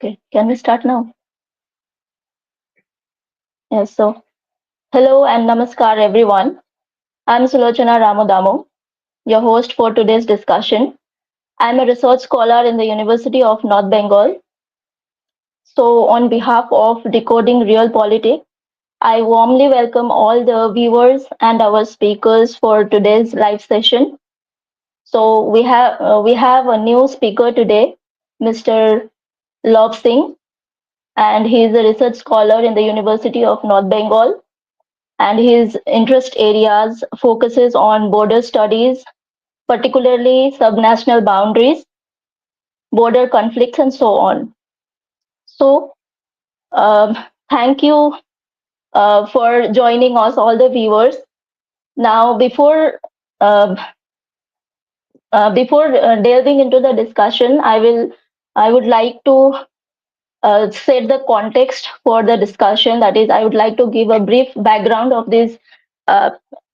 Okay, can we start now? Yes, so hello and namaskar everyone. I'm Sulochana Ramodamu, your host for today's discussion. I'm a research scholar in the University of North Bengal. So, on behalf of Decoding Real Politics, I warmly welcome all the viewers and our speakers for today's live session. So, we have a new speaker today, Mr. Love Singh, and he is a research scholar in the University of North Bengal, and his interest areas focuses on border studies, particularly subnational boundaries, border conflicts, and so on. So, um, thank you for joining us, all the viewers. Now, uh, before delving into the discussion, I would like to set the context for the discussion. That is, I would like to give a brief background of this uh,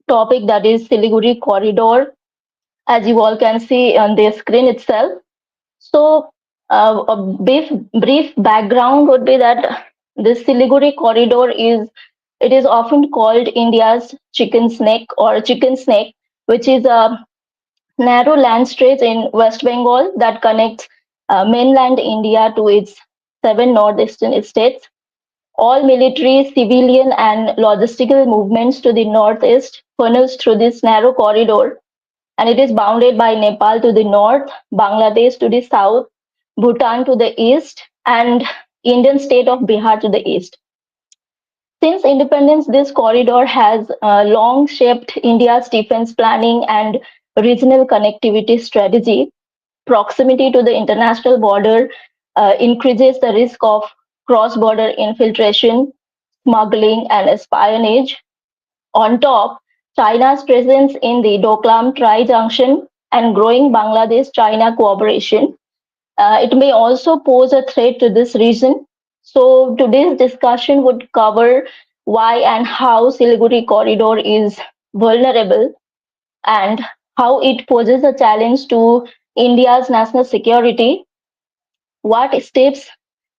topic, that is Siliguri Corridor, as you all can see on the screen itself. So, a brief background would be that this Siliguri corridor is often called India's chicken snake or chicken snake, which is a narrow land stretch in West Bengal that connects mainland India to its seven northeastern states. All military, civilian, and logistical movements to the northeast funnels through this narrow corridor, and it is bounded by Nepal to the north, Bangladesh to the south, Bhutan to the east, and Indian state of Bihar to the east. Since independence, this corridor has long shaped India's defense planning and regional connectivity strategy. Proximity to the international border increases the risk of cross border infiltration, smuggling, and espionage. On top, China's presence in the Doklam Tri Junction and growing Bangladesh China cooperation, it may also pose a threat to this region. So, today's discussion would cover why and how Siliguri corridor is vulnerable, and how it poses a challenge to India's national security, what steps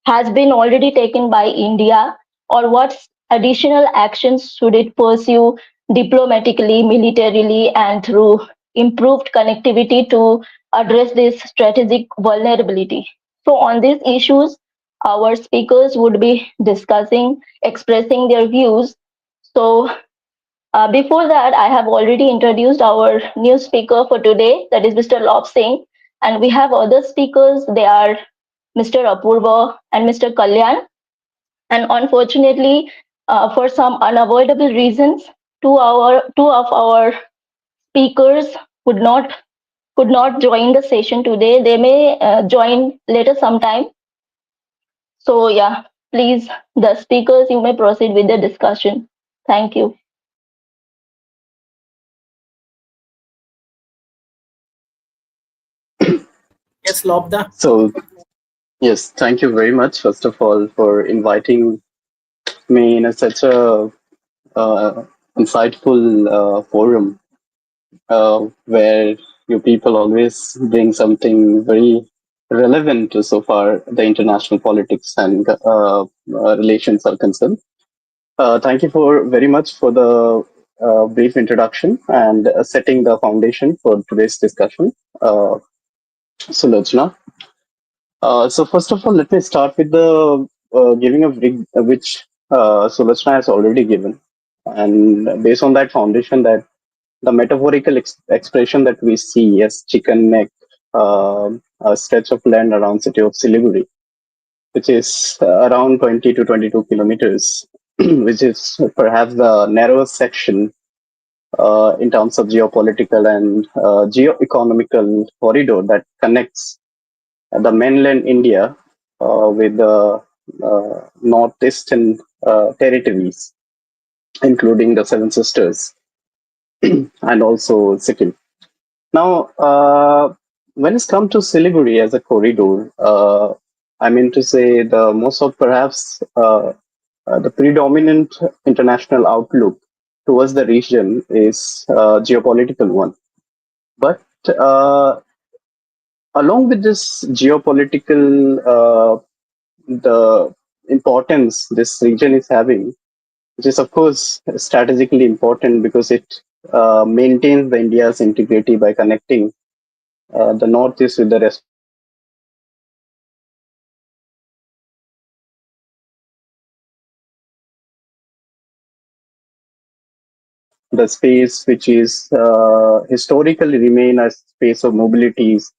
has been already taken by India, or what additional actions should it pursue diplomatically, militarily, and through improved connectivity to address this strategic vulnerability. So, on these issues, our speakers would be discussing, expressing their views. So, before that, I have already introduced our new speaker for today, that is Mr. Lop Singh, and we have other speakers. They are Mr. Apurva and Mr. Kalyan. And unfortunately, for some unavoidable reasons, two of our speakers would not could not join the session today. They may join later sometime. So yeah, please, the speakers, you may proceed with the discussion. Thank you. Yes, Lobda. So, yes, thank you very much, first of all, for inviting me in such a uh, insightful forum where you people always bring something very relevant to so far the international politics and relations are concerned. Thank you for very much for the brief introduction and setting the foundation for today's discussion. Sulochana. So first of all, let me start with the giving of which Sulochana has already given, and based on that foundation, that the metaphorical expression that we see as chicken neck, a stretch of land around city of Siliguri, which is around 20 to 22 kilometers, which is perhaps the narrowest section in terms of geopolitical and geo-economical corridor that connects the mainland India with the northeastern territories, including the Seven Sisters and also Sikkim. Now, when it's come to Siliguri as a corridor, I mean to say the most of perhaps the predominant international outlook towards the region is geopolitical one. But along with this geopolitical the importance this region is having, which is of course strategically important because it maintains the India's integrity by connecting the northeast with the rest of India, the space which is historically remain a space of mobilities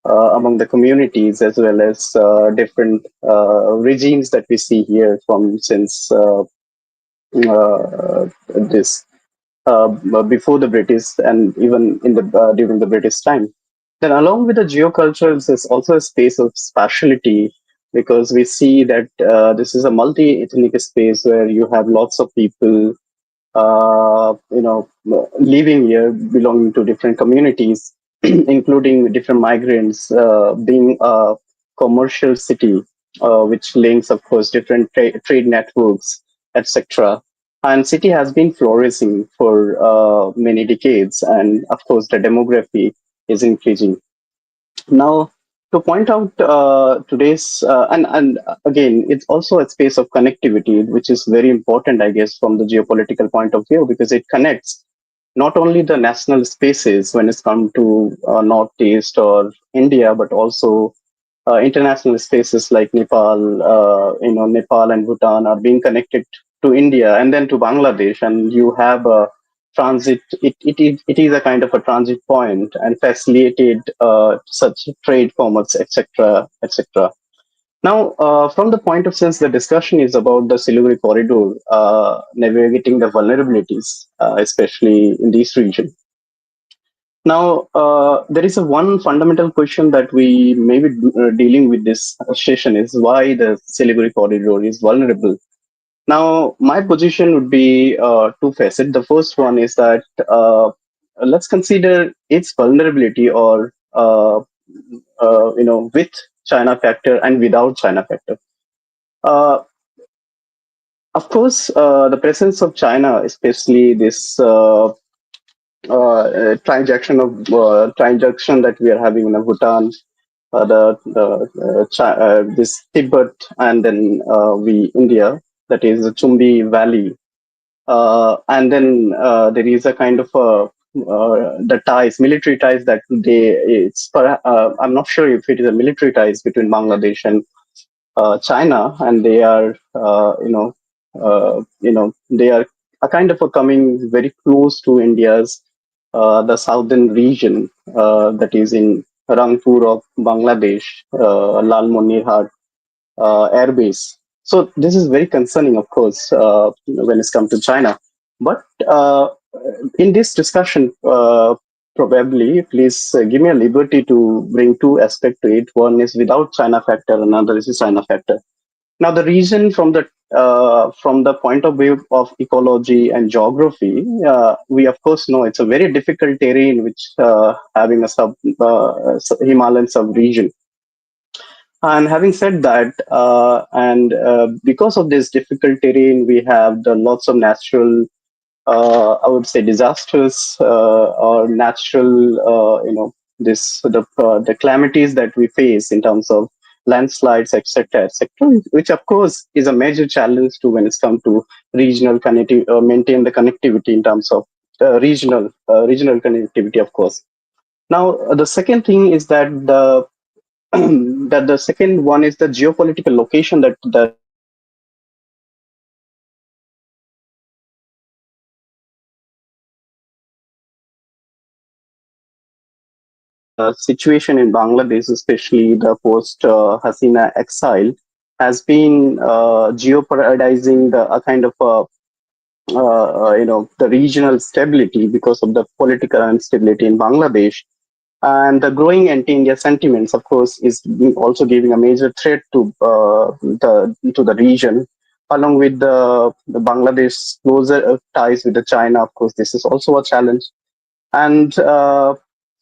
among the communities as well as different regimes that we see here from since this before the British and even in the during the British time. Then, along with the geocultures, there's also a space of spatiality because we see that this is a multi-ethnic space where you have lots of people, living here, belonging to different communities, including different migrants, being a commercial city, which links, of course, different trade networks, etc. And city has been flourishing for many decades, and of course, the demography is increasing. Now, to point out today's and again, it's also a space of connectivity, which is very important, I guess, from the geopolitical point of view, because it connects not only the national spaces when it's come to northeast or India, but also international spaces like Nepal. Nepal and Bhutan are being connected to India and then to Bangladesh, and you have a transit. It is a kind of a transit point and facilitated such trade, commerce, etc., etc. Now, from the point of sense, the discussion is about the Siliguri corridor, navigating the vulnerabilities, especially in this region. Now, there is a one fundamental question that we may be dealing with this session is why the Siliguri corridor is vulnerable. Now, my position would be two facet. The first one is that let's consider its vulnerability or with China factor and without China factor. Uh, of course, the presence of China, especially this transaction that we are having in Bhutan, this Tibet, and then we India, that is the Chumbi Valley, and then there is a kind of the ties, military ties that I'm not sure if it is a military ties between Bangladesh and China, and they are they are a kind of a coming very close to India's the southern region that is in Rangpur of Bangladesh, Lalmonirhat airbase. So this is very concerning, of course, when it's come to China. But in this discussion, probably, please give me a liberty to bring two aspects to it. One is without China factor, another is the China factor. Now, the reason from the point of view of ecology and geography, we of course know it's a very difficult terrain, which having a Himalayan sub region. And having said that, and because of this difficult terrain, we have the lots of natural, I would say, disasters or natural, the calamities that we face in terms of landslides, etc., etc., which of course is a major challenge to when it's come to regional connectivity, maintain the connectivity in terms of regional connectivity, of course. Now, the second thing is that the second one is the geopolitical location that the region is having. The situation in Bangladesh, especially the post Hasina exile, has been jeopardizing a kind of the regional stability because of the political instability in Bangladesh. And the growing anti-India sentiments, of course, is also giving a major threat to the region, along with the Bangladesh closer ties with the China. Of course, this is also a challenge, and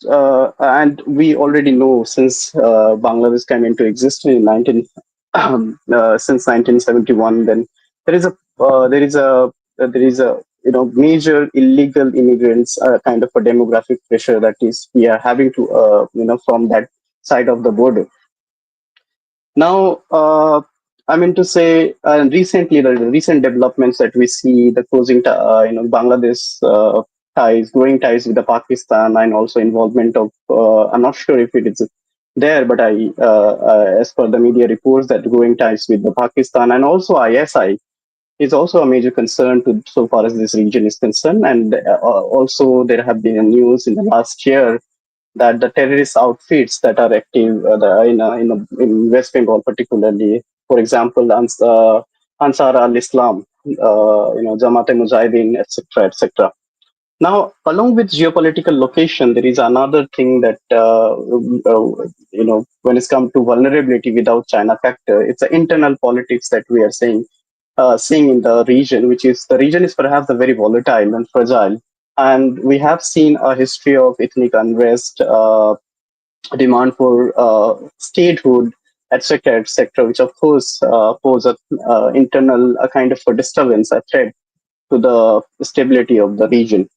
and we already know since Bangladesh came into existence in since 1971. Then there is a there is a major illegal immigrants kind of a demographic pressure that is we are having to from that side of the border. Now, I mean to say, recently the recent developments that we see, the closing, Bangladesh ties, growing ties with the Pakistan, and also involvement of, I'm not sure if it is there, but as per the media reports, that growing ties with the Pakistan and also ISI is also a major concern to so far as this region is concerned. And also there have been news in the last year that the terrorist outfits that are active in West Bengal, particularly, for example, Ansar al-Islam, Jamaat-e Mujahideen, etc., etc. Now, along with geopolitical location, there is another thing that when it's come to vulnerability without China factor, it's the internal politics that we are seeing in the region, which is the region is perhaps a very volatile and fragile. And we have seen a history of ethnic unrest, demand for statehood, etc., etc., which of course pose a internal a kind of a disturbance, a threat to the stability of the region.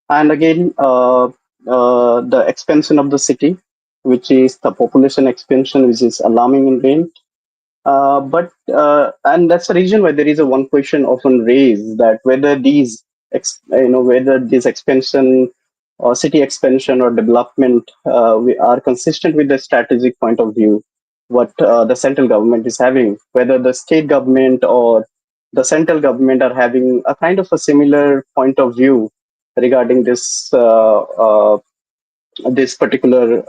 And again, the expansion of the city, which is the population expansion, which is alarming in range. And that's a region where there is a one question often raised, that whether whether this expansion or city expansion or development we are consistent with the strategic point of view what the central government is having, whether the state government or the central government are having a kind of a similar point of view regarding this particular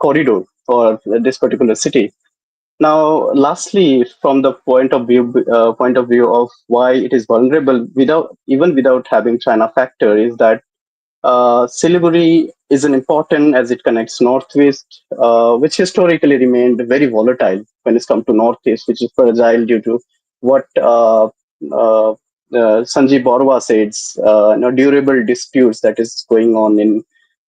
corridor or this particular city. Now, lastly, from the point of view of why it is vulnerable without having China factor, is that Siliguri is an important as it connects northwest, which historically remained very volatile when it's come to northeast, which is fragile due to what Sanjeev Borwa says, durable disputes that is going on in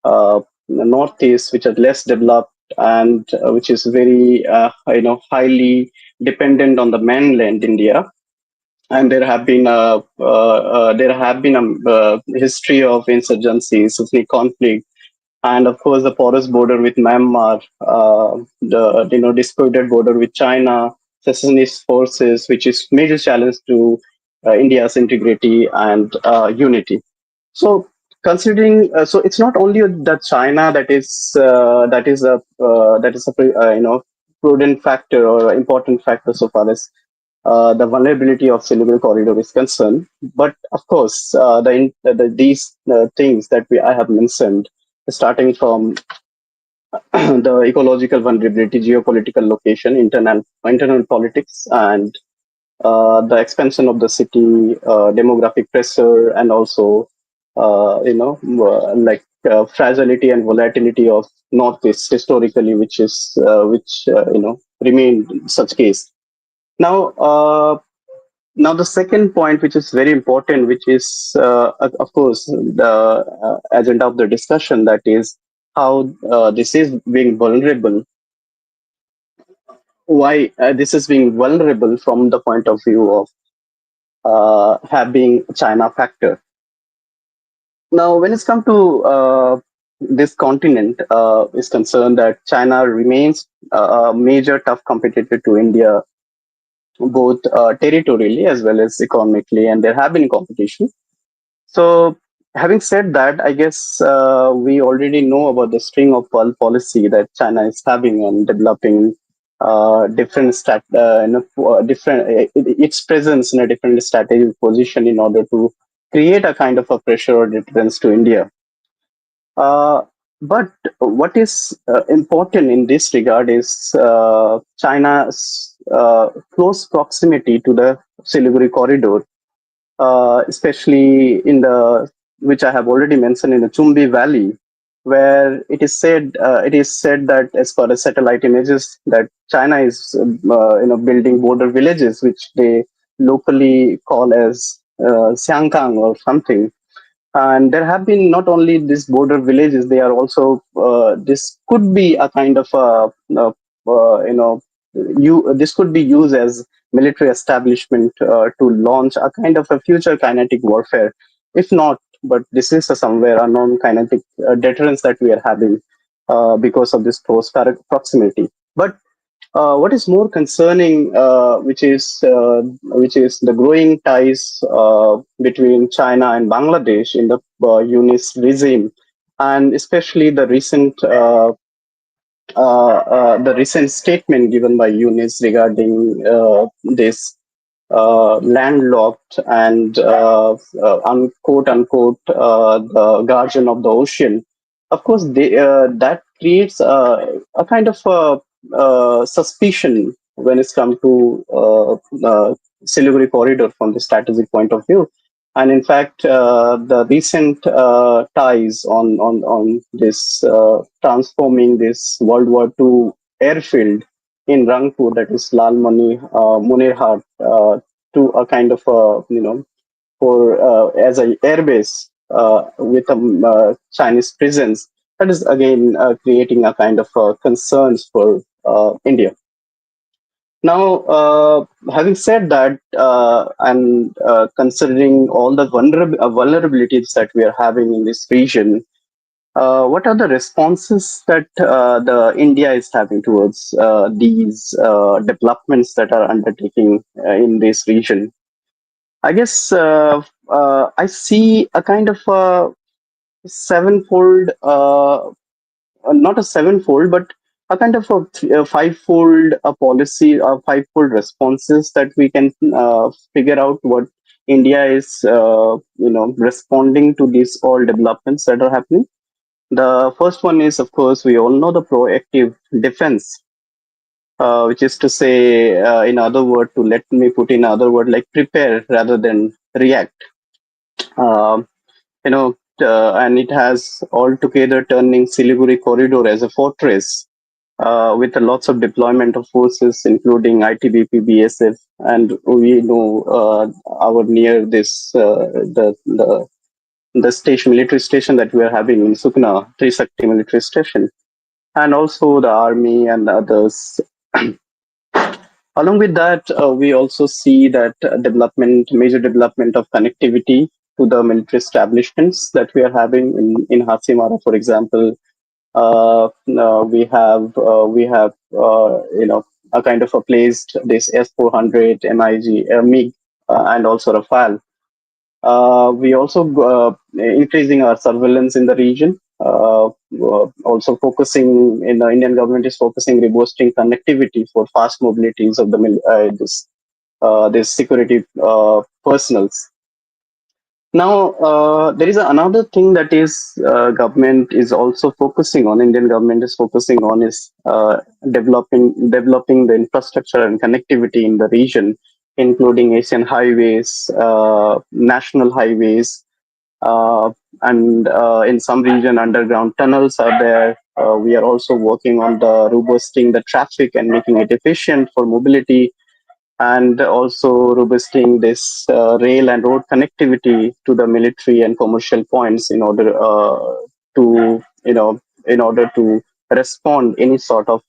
the northeast, which are less developed and which is very highly dependent on the mainland India. And there have been a history of insurgencies, ethnic conflict, and of course the porous border with Myanmar, the disputed border with China, secessionist forces, which is major challenge to India's integrity and unity. So considering, so it's not only the China that is a prudent factor or important factor so far as the vulnerability of Siliguri corridor is concerned. But of course, these things that I have mentioned, starting from the ecological vulnerability, geopolitical location, internal politics, and the expansion of the city, demographic pressure, and also fragility and volatility of Northeast historically, which remained in such case. Now, the second point, which is very important, which is, of course, the agenda of the discussion, that is how this is being vulnerable, why this is being vulnerable from the point of view of having China factor. Now, when it's come to this continent is concerned, that China remains a major tough competitor to India, both territorially as well as economically, and there have been competition. So, having said that, I guess we already know about the string of pearl policy that China is having and developing different its presence in a different strategic position in order to create a kind of a pressure or deterrence to India. Uh, but what is important in this regard is China's close proximity to the Siliguri corridor, especially in the which I have already mentioned in the Chumbi Valley, where it is said that as per the satellite images that China is building border villages, which they locally call as Xiangkang or something. And there have been not only these border villages, they are also this could be a kind of this could be used as military establishment to launch a kind of a future kinetic warfare. If not, but this is a somewhere unknown kinetic deterrence that we are having because of this close proximity. But what is more concerning, which is the growing ties between China and Bangladesh in the UNIS regime, and especially the recent statement given by UNIS regarding this landlocked and quote unquote the guardian of the ocean. Of course, that creates a kind of suspicion when it's come to Siliguri Corridor from the strategic point of view. And in fact, the recent ties on this transforming this World War II airfield in Rangpur, that is Lal Munirhat, to a kind of for as a airbase with a Chinese presence. That is again creating a kind of concerns for India. Now, having said that, and considering all the vulnerabilities that we are having in this region, what are the responses that the India is having towards these developments that are undertaking in this region? I guess I see a kind of sevenfold, not a sevenfold, but a kind of a fivefold policy, fivefold responses that we can figure out what India is, responding to these all developments that are happening. The first one is, of course, we all know the proactive defense, which is to say, in other word, to let me put in other word, like prepare rather than react. Um, and it has altogether turning Siliguri Corridor as a fortress with lots of deployment of forces, including ITBP, BSF, and we know our near this the station military station that we are having in Sukna, Trisakti military station, and also the army and others. Along with that, we also see that major development of connectivity to the military establishments that we are having in Hasimara, for example. We have a kind of a placed this S-400, MiG, MiG, and also Rafale. We also increasing our surveillance in the region. Also focusing in the Indian government is focusing reboosting connectivity for fast mobilities of this security personals. Now, there is another thing that is government is also focusing on. Indian government is focusing on is developing the infrastructure and connectivity in the region, including Asian highways, national highways, and in some region underground tunnels are there. We are also working on the robusting the traffic and making it efficient for mobility, and also robusting this rail and road connectivity to the military and commercial points in order to in order to respond any sort of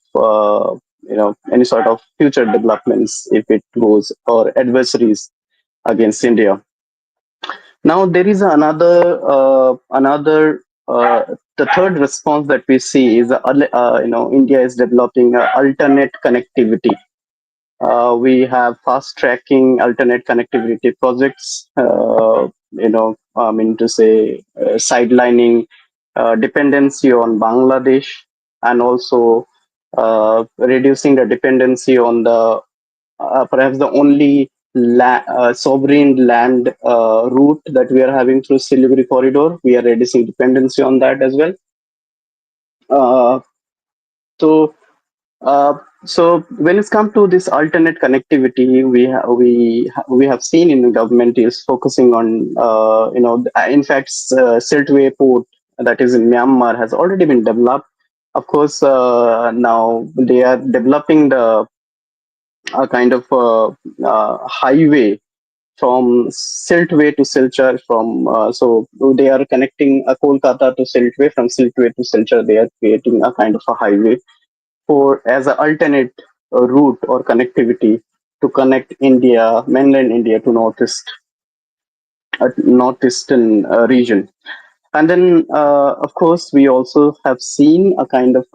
future developments if it goes or adversaries against India. Now there is another the third response that we see is India is developing alternate connectivity. We have fast tracking alternate connectivity projects, I mean to say, sidelining dependency on Bangladesh, and also reducing the dependency on the perhaps the only sovereign land route that we are having through Siliguri Corridor. We are reducing dependency on that as well. Uh, so Uh, so when it's come to this alternate connectivity, we have seen in the government is focusing on in fact Siltway port that is in Myanmar has already been developed. Of course, now they are developing the kind of highway from Siltway to Silchar. So they are connecting Kolkata to Siltway. From Siltway to Silchar, they are creating a kind of a highway for as an alternate route or connectivity to connect mainland India to northeastern region. And then, of course, we also have seen a kind of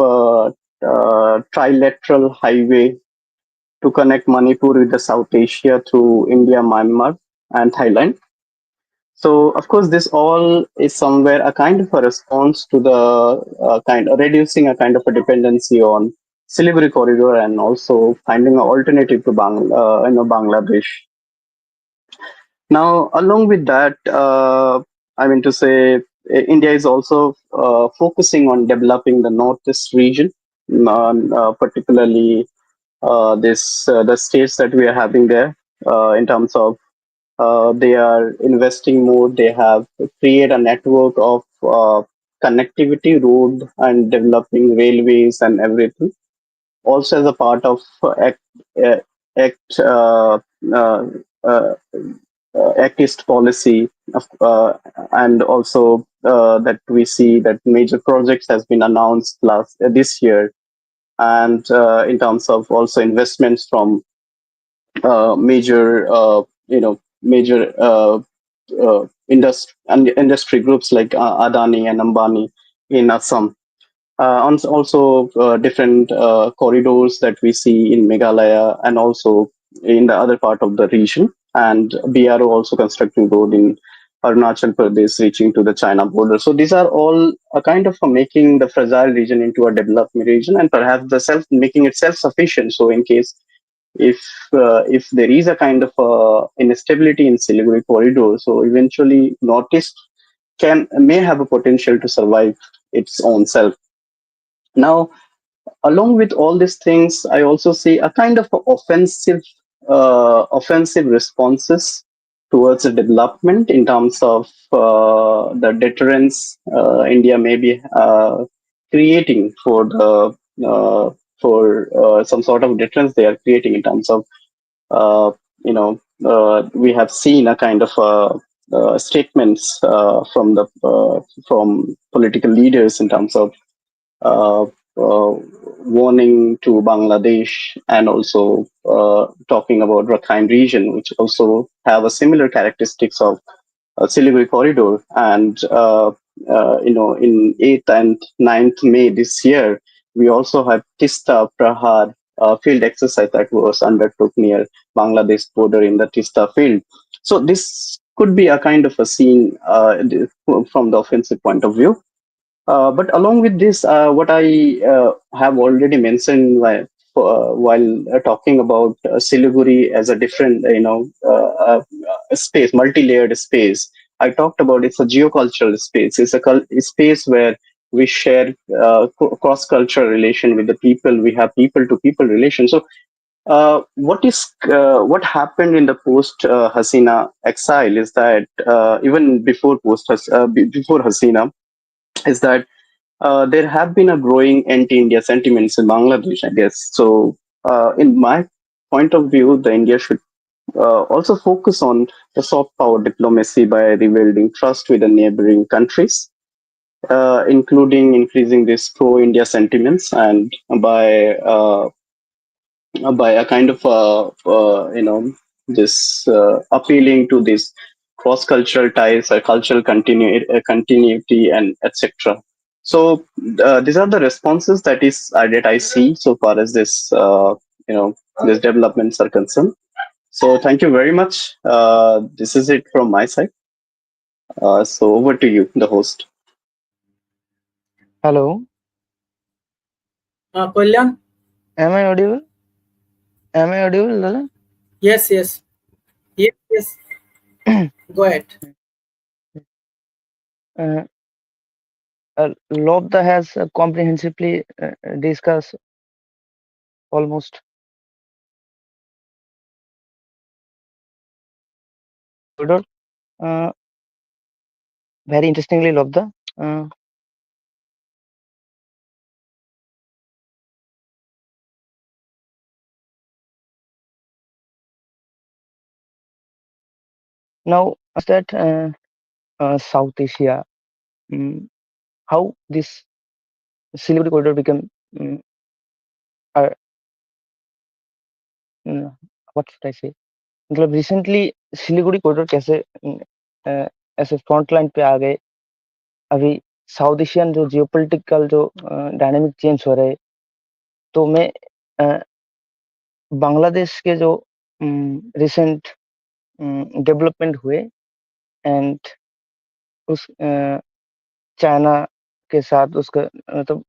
trilateral highway to connect Manipur with the South Asia through India, Myanmar, and Thailand. So, of course, this all is somewhere a kind of a response to the kind of reducing a kind of a dependency on Siliguri Corridor and also finding an alternative to Bangladesh. Now, along with that, I mean to say, India is also focusing on developing the northeast region, particularly this the states that we are having there in terms of they are investing more. They have create a network of connectivity, road, and developing railways and everything. Also, as a part of uh, Act uh, uh, Act East policy, and also that we see that major projects has been announced last this year, and in terms of also investments from major major industry groups like Adani and Ambani in Assam. Also, different corridors that we see in Meghalaya and also in the other part of the region, and BRO also constructing road in Arunachal Pradesh reaching to the China border. So these are all a kind of making the fragile region into a developing region, and perhaps the self making it self sufficient. So in case if if there is a kind of instability in Siliguri corridor, so eventually Northeast can may have a potential to survive its own self. Now, along with all these things, I also see a kind of offensive responses towards the development in terms of the deterrence India may be creating for the for some sort of deterrence they are creating in terms of uh, we have seen a kind of statements from political leaders in terms of uh, warning to Bangladesh and also talking about Rakhine region, which also have a similar characteristics of Siliguri corridor. And in 8th and 9th May this year, we also have Tista Prahar field exercise that was undertook near Bangladesh border in the Tista field. So this could be a kind of a scene from the offensive point of view. But along with this, what I have already mentioned while talking about Siliguri as a different, space, multi-layered space, I talked about it's a geocultural space. It's a space where we share cross-cultural relation with the people. We have people-to-people relation. So, what happened in the post Hasina exile is that even before before Hasina is that there have been a growing anti-India sentiments in Bangladesh, I guess. So, in my point of view, the India should also focus on the soft power diplomacy by rebuilding trust with the neighboring countries, including increasing these pro-India sentiments and by a kind of this appealing to this cross-cultural ties, cultural continuity, and etc. So these are the responses that I see so far as this these developments are concerned. So thank you very much. This is it from my side. So over to you, the host. Hello, Kalyan? am I audible? Am I audible, Dada? Yes, yes. Yes, yes. Go ahead. uh, Lobda has comprehensively discussed almost corridor. Uh, Very interestingly, Lobda. Uh, Now, as that South Asia, um, how this Siliguri corridor became, um, uh, what should I say? मतलब recently Siliguri corridor कैसे ऐसे front line पे आ गए अभी south Asian जो geopolitical जो dynamic change हो रहे तो मैं बांग्लादेश के जो रिसेंट डेवलपमेंट हुए एंड उस चाइना के साथ उसका मतलब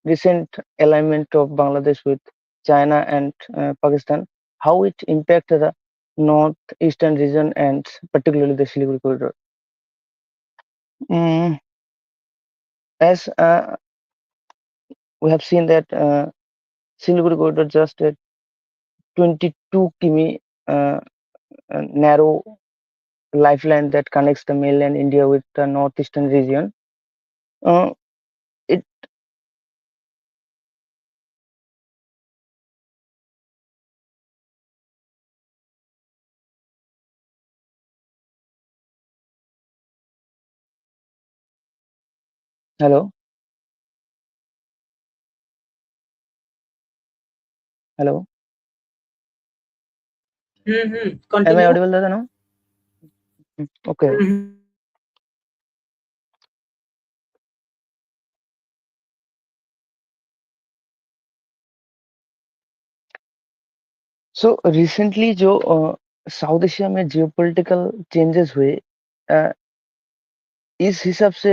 recent alignment of Bangladesh with China and Pakistan, how it impacted the northeastern region and particularly the Siliguri corridor. Mm, as we have seen that Siliguri corridor just a 22 km narrow lifeline that connects the mainland India with the northeastern region. It hello, hello. Am I Continue. audible, Dada? No. Okay. So recently जो south Asia में geopolitical changes हुए अ, इस हिसाब से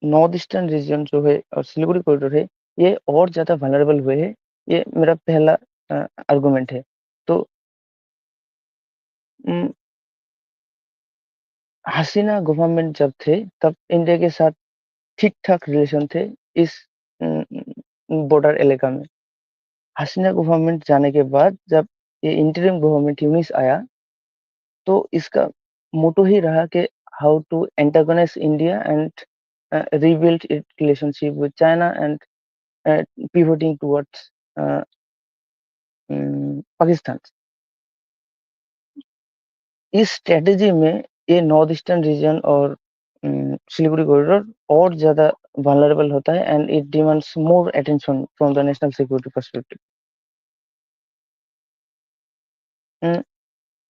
north eastern region जो है और Siliguri corridor है ये और ज्यादा वनरेबल हुए हैं। ये मेरा पहला आर्गुमेंट है। तो उम, हसीना गवर्नमेंट जब थे तब इंडिया के साथ ठीक ठाक रिलेशन थे इस बॉर्डर इलाका में। हसीना गवर्नमेंट जाने के बाद जब ये इंटरिम गवर्नमेंट यूनिस आया तो इसका मोटो ही रहा कि how to antagonize India and rebuild its relationship with China and pivoting towards Pakistan. इस स्ट्रेटेजी में ये नॉर्थ ईस्टर्न रीजन और सिलीगुड़ी कॉरिडोर और ज्यादा वल्नरेबल होता है and it demands more attention from the national security perspective.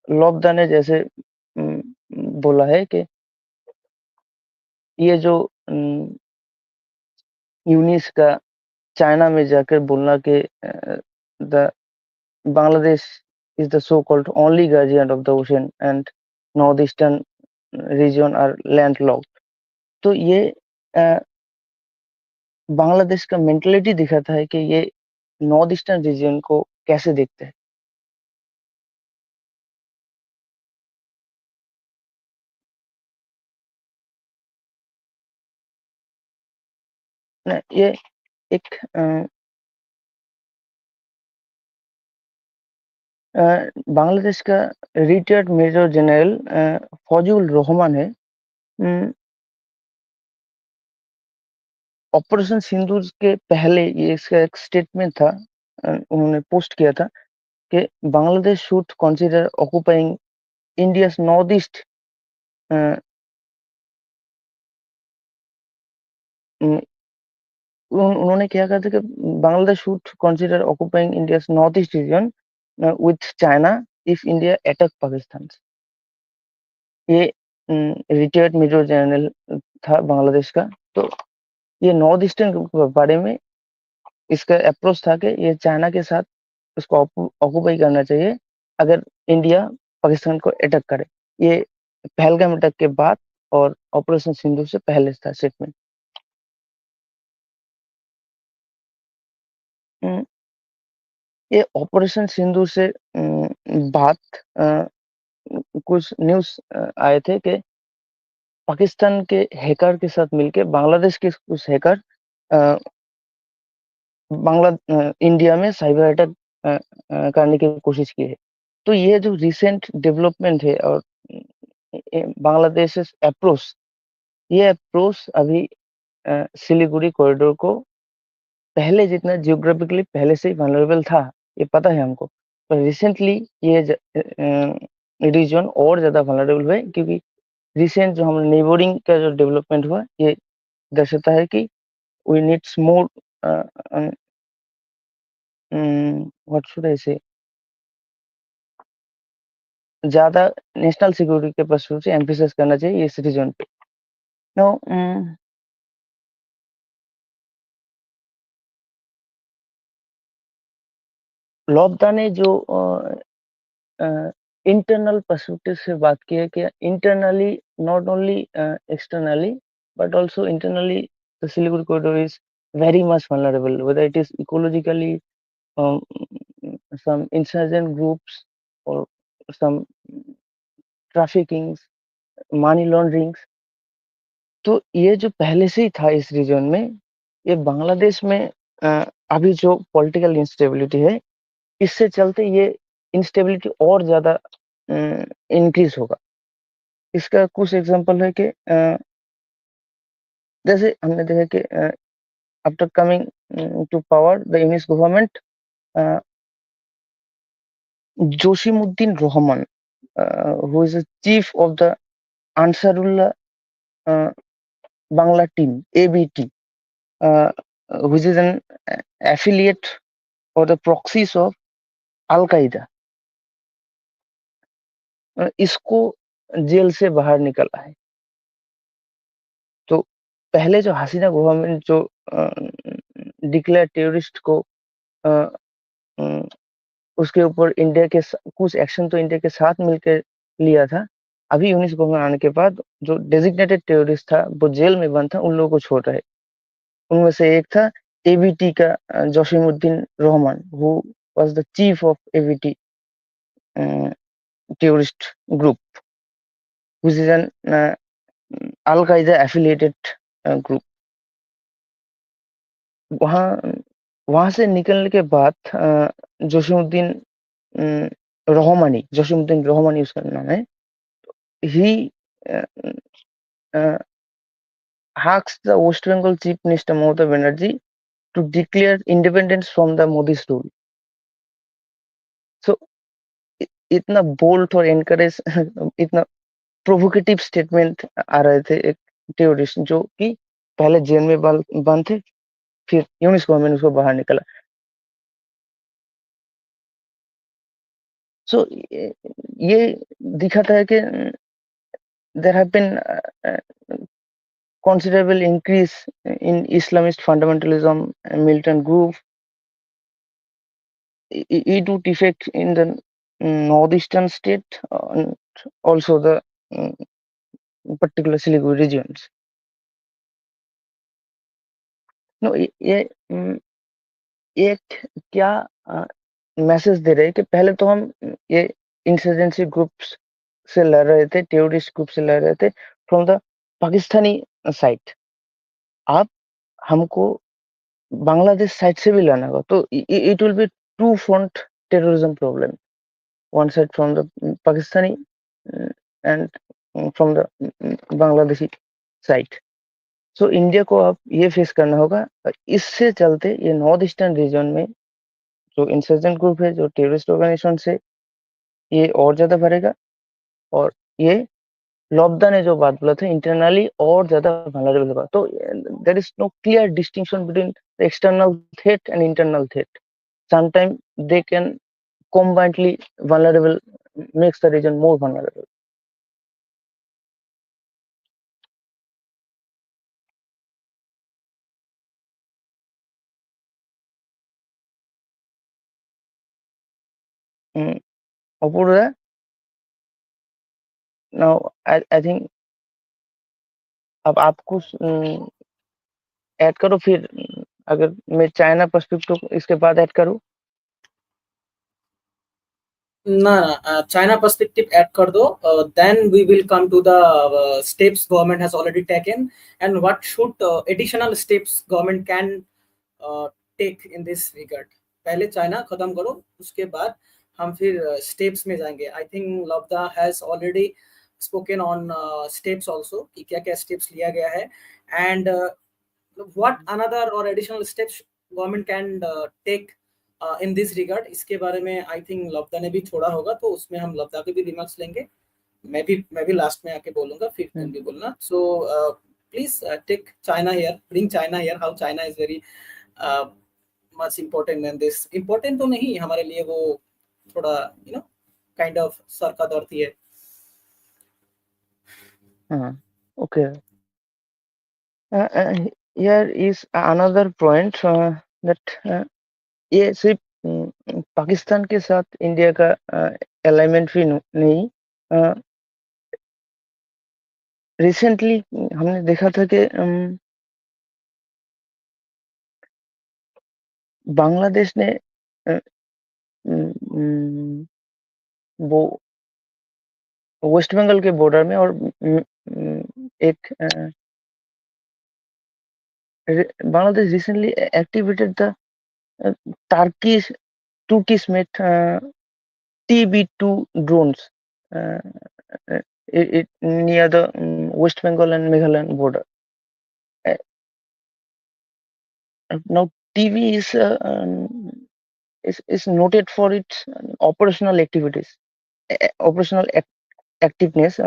Lockdown ने जैसे बोला है कि ये जो यूनिस का चाइना में जाकर बोलना कि the Bangladesh is the so-called only guardian of the ocean and northeastern region are landlocked। तो ये बांग्लादेश का मेंटेलिटी दिखाता है कि ये नॉर्थ ईस्टर्न रीजन को कैसे देखते हैं। ये एक बांग्लादेश का रिटायर्ड मेजर जनरल फौजुल रहमान है। ऑपरेशन सिंदूर के पहले ये इसका एक स्टेटमेंट था। उन्होंने पोस्ट किया था कि Bangladesh should consider occupying India's north east. उन्होंने क्या कहा था कि Bangladesh should consider occupying India's north east region with China if India attack Pakistan. ये रिटायर्ड मेजर जनरल था बांग्लादेश का। तो ये नॉर्थ ईस्टर्न के बारे में इसका अप्रोच था कि ये चाइना के साथ उसको ऑक्युपाई करना चाहिए अगर इंडिया पाकिस्तान को अटैक करे। ये पहलगाम अटैक के बाद और ऑपरेशन सिंधु से पहले था स्टेटमेंट। ये ऑपरेशन सिंधु से बाद कुछ न्यूज आए थे कि पाकिस्तान के हैकर के साथ मिलके बांग्लादेश के कुछ हैकर इंडिया में साइबर अटैक करने की कोशिश की है। तो ये जो रिसेंट डेवलपमेंट है और बांग्लादेश अप्रोच, ये अप्रोच अभी सिलीगुड़ी कॉरिडोर को पहले जितना जियोग्राफिकली पहले से ही वल्नरेबल था ये पता है हमको। पर रिसेंटली ये रीजन और ज्यादा वल्नरेबल हुए क्योंकि रिसेंट जो हमारे नेबरिंग का जो डेवलपमेंट हुआ ये दर्शाता है कि we needs more what should I say ज्यादा नेशनल सिक्योरिटी के पर्सपेक्टिव से एम्फेसाइज करना चाहिए इस रीजन पे। नो लॉबदा ने जो इंटरनल पर्सपेक्टिव से बात की है कि internally, not only externally, but also internally, the Siliguri corridor is very much vulnerable, whether it is ecologically, um, some insurgent groups, or some traffickings, money launderings. तो ये जो पहले से ही था इस रीजन में, ये बांग्लादेश में अभी जो पॉलिटिकल इंस्टेबिलिटी है, इससे चलते ये इंस्टेबिलिटी और ज्यादा इंक्रीज होगा। इसका कुछ एग्जांपल है कि जैसे हमने देखा कि after coming to power the Yunus government, Jashimuddin Rahman, who is the chief of the Ansarullah Bangla team, ABT, uh, which is an affiliate or the proxies of Al Qaeda, इसको जेल से बाहर निकला है। तो पहले जो हसीना गवर्नमेंट जो डिक्लेयर टेररिस्ट को अ, अ, उसके ऊपर इंडिया के कुछ एक्शन तो इंडिया के साथ मिलकर लिया था। अभी यूनिस गवर्नमेंट आने के बाद जो डेजिग्नेटेड टेररिस्ट था वो जेल में बंद था, उन लोगों को छोड़ रहे। उनमें से एक था एबीटी का Jashimuddin Rahman, who was the chief of ABT terrorist group, which is an Al Qaeda affiliated group. वहाँ वहां से निकलने के बाद जोशीमुद्दीन जोशीमुद्दीन रहमानी उसका नाम है। ही asks the West Bengal Chief Minister Mamata Banerjee to declare independence from the Modi's rule. So इतना बोल्ड और एनकरेज इतना प्रोवोकेटिव स्टेटमेंट आ रहे थे एक टेररिस्ट जो कि पहले जेल में बंद थे, फिर यूनिस गवर्नमेंट उसको बाहर निकला। सो ये दिखाता है कि there have been considerable increase in Islamist fundamentalism and militant group. It would affect in the northeastern state and also the mm, particular Siliguri regions. No, ये एक क्या मैसेज दे रहे हैं कि पहले तो हम ये इंसर्जेंसी ग्रुप्स से लड़ रहे थे, टेररिस्ट ग्रुप से लड़ रहे थे फ्रॉम द पाकिस्तानी साइड। अब हमको बांग्लादेश साइड से भी लड़ना होगा, तो it will be two front terrorism problem, one side from the Pakistani and from the Bangladeshi side. So India को अब ये फेस करना होगा। इससे चलते ये नॉर्थ ईस्टर्न रीजन में जो इंसर्जेंट ग्रुप है, जो टेररिस्ट ऑर्गेनाइजेशन से, ये और ज्यादा बढ़ेगा। और ये लॉबदा ने जो बात बोला था, इंटरनली और ज्यादा वल्नरेबल होगा। तो there is no clear distinction between the external threat and internal threat. Sometime they can combinedly vulnerable, makes the region more vulnerable. Apurva, now I think अब आप कुछ ऐड करो, फिर अगर मैं चाइना पर्सपेक्टिव इसके बाद ऐड करूं। ना चाइना पर्सपेक्टिव ऐड कर दो, then we will come to the steps government has already taken and what should additional steps government can take in this regard. पहले चाइना खत्म करो, उसके बाद हम फिर स्टेप्स में जाएंगे। I think Labda has already spoken on steps also, कि क्या क्या स्टेप्स लिया गया है एंड व्हाट अनदर और additional steps government can take in this regard. इसके बारे में आई थिंक लब्दा ने भी छोड़ा होगा, तो उसमें हम लब्दा के भी रिमार्क्स लेंगे। मैं भी लास्ट में आके बोलूंगा, फिर तुम भी बोलना। So please take China here, bring China here, how China is very much important than this. Important तो नहीं हमारे लिए, वो थोड़ा काइंड ऑफ सर का दर्द ही है। Okay. Here is another point that ये सिर्फ पाकिस्तान के साथ इंडिया का अलाइनमेंट भी नहीं। रिसेंटली हमने देखा था कि बांग्लादेश ने अ, उम, वो वेस्ट बंगाल के बॉर्डर में और एक Bangladesh recently activated the Turkish Turkish made TB2 drones uh, near the West Bengal and Meghalaya border. Uh, now TV is noted for its operational activities, operational activeness.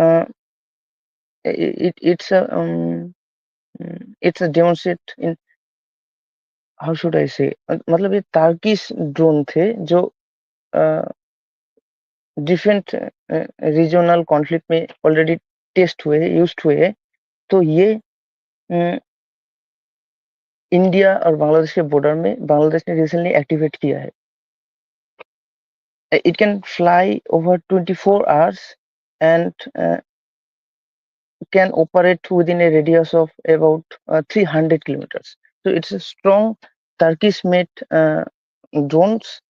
It's a demonstrate in how should I say मतलब ये तार्किश drone थे जो different regional conflict में already test हुए used हुए हैं। तो ये इंडिया और बांग्लादेश के बॉर्डर में बांग्लादेश ने रिसेंटली एक्टिवेट किया है। It can fly over 24 hours and can operate within a radius of about 300 kilometers. So it's a strong Turkish made drones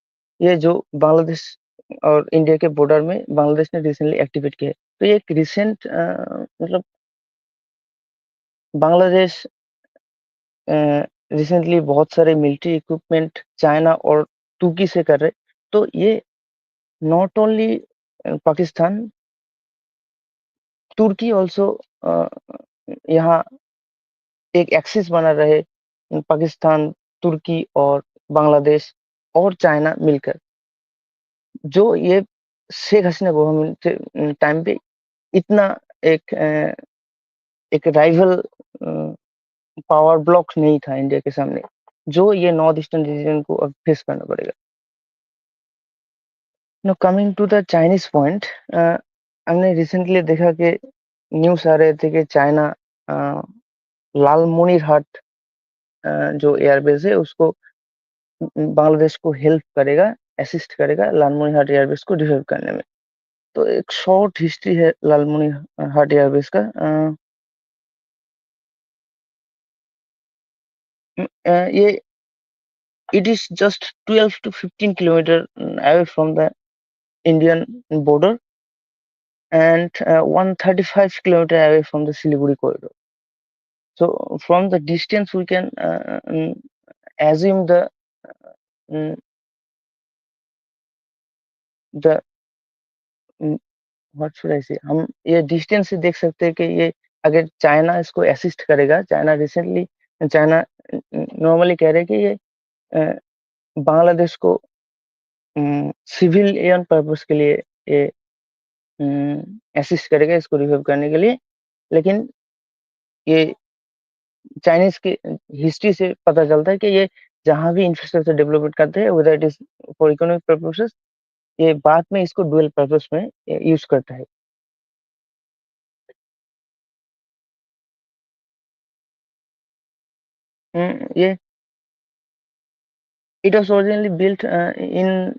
ये जो बांग्लादेश और इंडिया के बॉर्डर में बांग्लादेश ने रिसेंटली एक्टिवेट किया है। तो ये एक रिसेंट मतलब बांग्लादेश रिसेंटली बहुत सारे मिलिट्री इक्विपमेंट चाइना और तुर्की से कर रहे। तो ये नॉट ओनली पाकिस्तान, तुर्की ऑल्सो यहाँ एक एक्सिस बना रहे पाकिस्तान, तुर्की और बांग्लादेश और चाइना मिलकर, जो ये शेख हसीना गवर्नमेंट के टाइम पे इतना एक राइवल पावर ब्लॉक नहीं था इंडिया के सामने, जो ये नॉर्थ ईस्टर्न रीजन को अब फेस करना पड़ेगा। Now coming to the Chinese point, हमने रिसेंटली देखा कि न्यूज़ आ रहे थे कि चाइना लालमोनीरहाट जो एयरबेस है उसको बांग्लादेश को हेल्प करेगा, असिस्ट करेगा लालमोनीरहाट एयरबेस को डिफेंड करने में। तो एक शॉर्ट हिस्ट्री है लालमोनीरहाट एयरबेस का। ये it is just 12 to 15 kilometer away from the Indian border and 135 kilometer away from the Siliguri corridor. So from the distance we can assume mm, the what should I say, हम ये distance से देख सकते हैं कि ये अगर China इसको असिस्ट करेगा, चाइना रिसेंटली चाइना नॉर्मली कह रहे हैं कि ये बांग्लादेश को सिविलियन पर्पस के लिए ये असिस्ट करेगा इसको रिवाइव करने के लिए। लेकिन ये चाइनीज की हिस्ट्री से पता चलता है कि ये जहाँ भी इंफ्रास्ट्रक्चर डेवलपमेंट करते हैं whether it is for economic purposes, ये बाद में इसको डुअल पर्पस में यूज करता है। ये it was originally built in